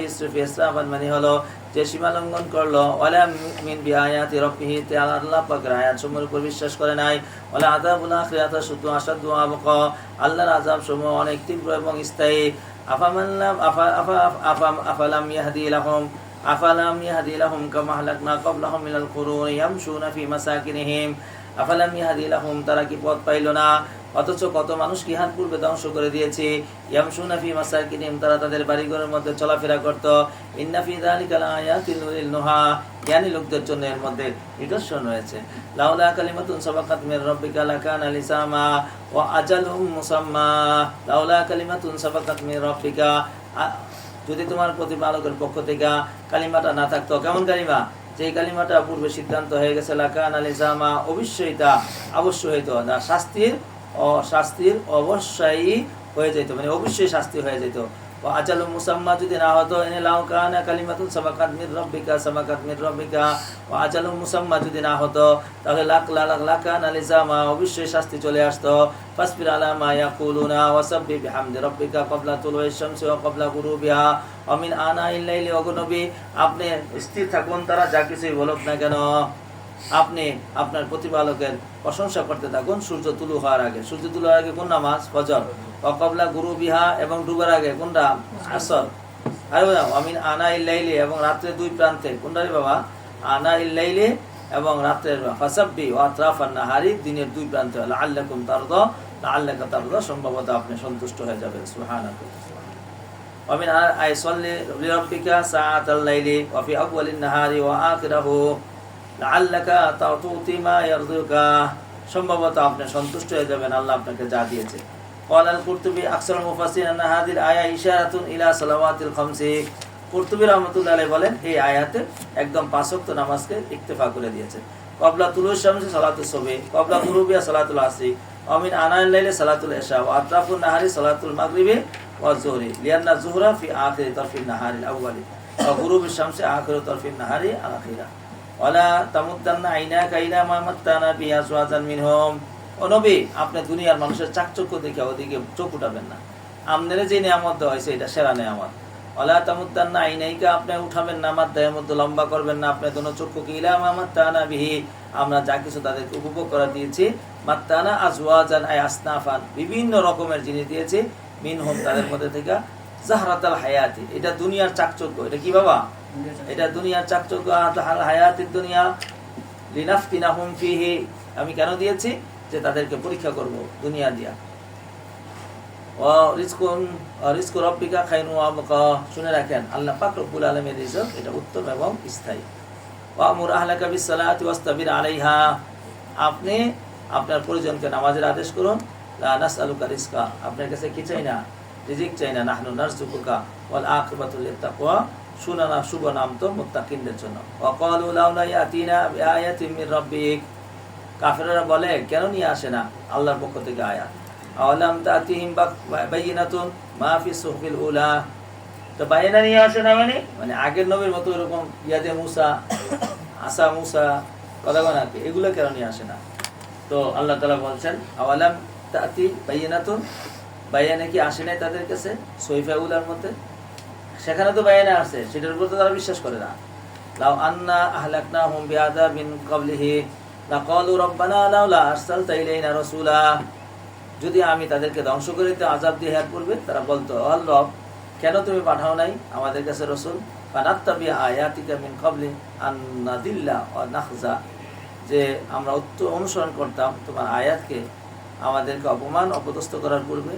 A: ইসরাফান মানে হলো যে সীমা লঙ্ঘন করলো, ওয়া লাম ইউমিন বিআয়াতি রাব্বিহ, তে আল্লাহ পাকের আয়াতসমূহের উপর বিশ্বাস করে নাই, ওয়ালা আযাবুল আখিরাতি শুদ্ধ আসাদু আবকা, আল্লাহর আযাব সমূহ অনেক তীব্র এবং স্থায়ী। আফালাম ইয়াহদি লাহুম কামা আহলাকনা ক্বাবলাহুম মিনাল কুরুনি ইয়ামশুনা ফি মাসাকিনিহিম, আফালাম ইয়াহদি লাহুম, তারা কি পথ পাইল না, অথচ কত মানুষ কি হাত পূর্বে ধ্বংস করে দিয়েছি। ইয়ামশুনা ফি মাসাকিনিহিম, তারা তাদের বাড়িঘরের মধ্যে চলাফেরা করত। ইন্না ফি যালিকা লাআয়াতিন লিল নুহা, জ্ঞানী লোকদের জন্য এর মধ্যে নিদর্শন রয়েছে। লাউলা কালিমাতুন সাবাকাত মির রাব্বিকা লাকানা লিসামা ওয়া আজালুম মুসাম্মা, লাউলা কালিমাতুন সাবাকাত মির রাব্বিকা, যদি তোমার প্রতিপালকের পক্ষ থেকে কালিমাটা না থাকতো, কেমন কালিমা, যে কালিমাটা পূর্বে সিদ্ধান্ত হয়ে গেছে, লাকানা লিসামা, অবশ্যই তা অবশ্য হইতো, না শাস্তির অবশ্যই হয়ে যেত, মানে অবশ্যই শাস্তি হয়ে যেত। আজালু মুসাম্মা, যদি না হতো, এনে লাউ কানা কালিমাতুন সাবাকাত মির রাব্বিকা, আজালু মুসাম্মা যদি না হতো, তাহলে লাকানা লিসামা, অবশ্যই শাস্তি চলে আসতো। ফাসবির আলা মা ইয়াকুলুনা ওয়াসাব্বিহ বিহামদি রাব্বিকা ক্বাবলা তুলুইশ শামসি ওয়া ক্বাবলা গুরুবিহা ওয়া মিন আনাইল লাইলি, ওয়া নবী আপনি স্থির থাকুন, তারা যা কিছুই বলুক না কেন, আপনি আপনার প্রতিপালকের প্রশংসা করতে থাকুন সূর্য তুলু হওয়ার আগে। সূর্য তুলু হওয়ার আগে কোন নামাজ? ফজর। ওয়াকাবলা গুরুবিহা, এবং ডুবার আগে কোনটা? আসর। আর আমিন আনা ইল্লাইলি, এবং রাত্রের দুই প্রান্তে কোনটা রে বাবা? আনা ইল্লাইলি এবং রাত্রের ফাসাব্বি ওয়া আতরাফান নাহারি, দিনের দুই প্রান্তে। লাআল্লাকুম তারদা, লাআল্লাকা তারদা, সম্ভবত আপনি সন্তুষ্ট হয়ে যাবেন। সুবহানাল্লাহ। আমিন আইসাল্লি লিরাব্বিকা সাআতাল লাইলি ওয়া ফি আউয়ালিন নাহারি ওয়া আখিরাহু লাআল্লাকা তাতুতি মা ইয়ারযুকা, সম্ভবত আপনি সন্তুষ্ট হয়ে যাবেন আল্লাহ আপনাকে যা দিয়েছে। ক্বালাল কুরতুবী আকসারুল মুফাসসিরিন আন্না হাযিহিল আয়া ইশারাতুন ইলা সালাওয়াতিল খামসি, কুরতুবী রাহমাতুল্লাহ আলাইহি বলেন এই আয়াতে একদম 5 ওয়াক্ত নামাজকে ইক্তেফা করে দিয়েছে। ক্বাবলা তুলুশ শামসি সালাতুস সুবহি, ক্বাবলা গুরুবিহা সালাতুল আসরি, ওয়া মিন আনাইল লাইলি সালাতুল ইশা, ওয়া আতরাফুন নাহারি সালাতুল মাগরিবি ওয়া যুহরি, লিআন্না যুহরা ফি আখিরি তারফিন নাহারিল আউয়ালি ওয়া গুরুবিশ শামসি আখিরু তারফিন নাহারি আল আখিরা। ওয়ালা তামুদ্দান্না আইনাকা ইলা মা মাত্তানা বিহি আজওয়াজান মিনহুম, ও নবী আপনি দুনিয়ার মানুষের চাকচক্য দেখে ওদিকে চোখ উঠাবেন না, আপনার যে নিয়ামত দেওয়া হয়েছে এটা সেরা নিয়ামত। ওয়ালা তামুদ্দান্না আইনাইকা, আপনি উঠাবেন না, মাত্তায়ের মধ্যে লম্বা করবেন না আপনার দোনো চক্ষুকে, ইলা মা মাত্তানা বিহি, আমরা যা কিছু তাদেরকে উপভোগ করা দিয়েছি, মাত্তানা আজওয়াজান আই আসনাফান, বিভিন্ন রকমের জিনিস দিয়েছি, মিনহুম তাদের মধ্যে থেকে, জাহরাতাল হায়াতি, এটা দুনিয়ার চাকচক্য। এটা কি বাবা? এটা দুনিয়ার চাকচক্য। হায়াতিদ দুনিয়া লিনাফতিনাহুম ফিহি, আমি কেন দিয়েছি? যে তাদেরকে পরীক্ষা করব দুনিয়া দিয়া। ওয়া রিজকু রাব্বিকা খায়রুন ওয়া আবকা, শুনে রাখেন আল্লাহ পাক রব্বুল আলামিনের রিজক এটা উত্তম এবং স্থায়ী। ওয়া আমুর আহলাকা বিস সালাতি ওয়াস্তাবির আলাইহা, আপনি আপনার পরিজনকে নামাজের আদেশ করুন। লা নাসআলুকা রিজকা, আপনার কাছে কি চাই না? রিজিক চাই না। নাহনু নারযুকুকা ওয়াল আকিবাতু লিত্তাকওয়া, সুনানা শুভ নাম তো মুত্তাকিনদের জন্য। ওয়া ক্বালু লাউলা ইয়াতিনা বিআয়াতিন মির রাব্বিক, কাফেররা বলে কেন নিয়ে আসে না আল্লাহর পক্ষ থেকে আয়াত। আওয়ালাম তাতিহিম বায়িনাতুন মা ফি সুহফিল উলা, তো বায়না নিয়ে আসে না, মানে আগের নবীর মতো এরকম ইয়াদে মুসা, আসা মুসা, কথা বলা, এগুলো কেন নিয়ে আসে না? তো আল্লাহ তাআলা বলছেন আওয়ালাম তাতি বায়িনাতুন, বায়ানে কি আসে নাই তাদের কাছে সহিফা উলার মধ্যে? সেখানে তো বায়ানে আসে, সেটার উপর তো তারা বিশ্বাস করে না। লাউ আন্না আহলাকনাহুম বিআযাবিন ক্বাবলিহি লাকালু রাব্বানা লাউলা আরসালতা ইলাইনা রাসূলা, যদি আমি তাদেরকে ধ্বংস করে দিতে আযাব দিয়ে হের করবে, তারা বলতো আল্লাহ কেন তুমি পাঠাও নাই আমাদের কাছে রাসূল? ফানাত্তাবি আয়াতিকা মিন ক্বাবলি আন নাদিল্লা ওয়া নাখজা, যে আমরা অনুসরণ করতাম তোমার আয়াতকে আমাদেরকে অপমান অপদস্থ করার পূর্বে।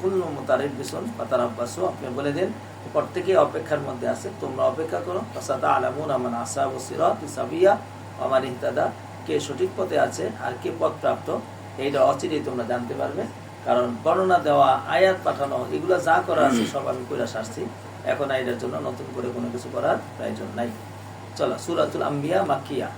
A: কুল্লু মুতারিব্বিসুন ফাতারাব্বাসু, আপনি বলে দেন প্রত্যেকেই অপেক্ষার মধ্যে আছে, তোমরা অপেক্ষা করো। ফাসাতা'লামুনা মান আসহাবু সিরাতি সাবিয়া ওয়া মান ইহতাদা, কে সঠিক পথে আছে আর কে পথপ্রাপ্ত, এইটা অচিরেই তোমরা জানতে পারবে। কারণ বর্ণনা দেওয়া, আয়াত পাঠানো, এগুলো যা করা আছে সব আমি কইরা সারছি, এখন এটার জন্য নতুন করে কোনো কিছু করার প্রয়োজন নাই। চলো, সূরাতুল আম্বিয়া মাক্কিয়া।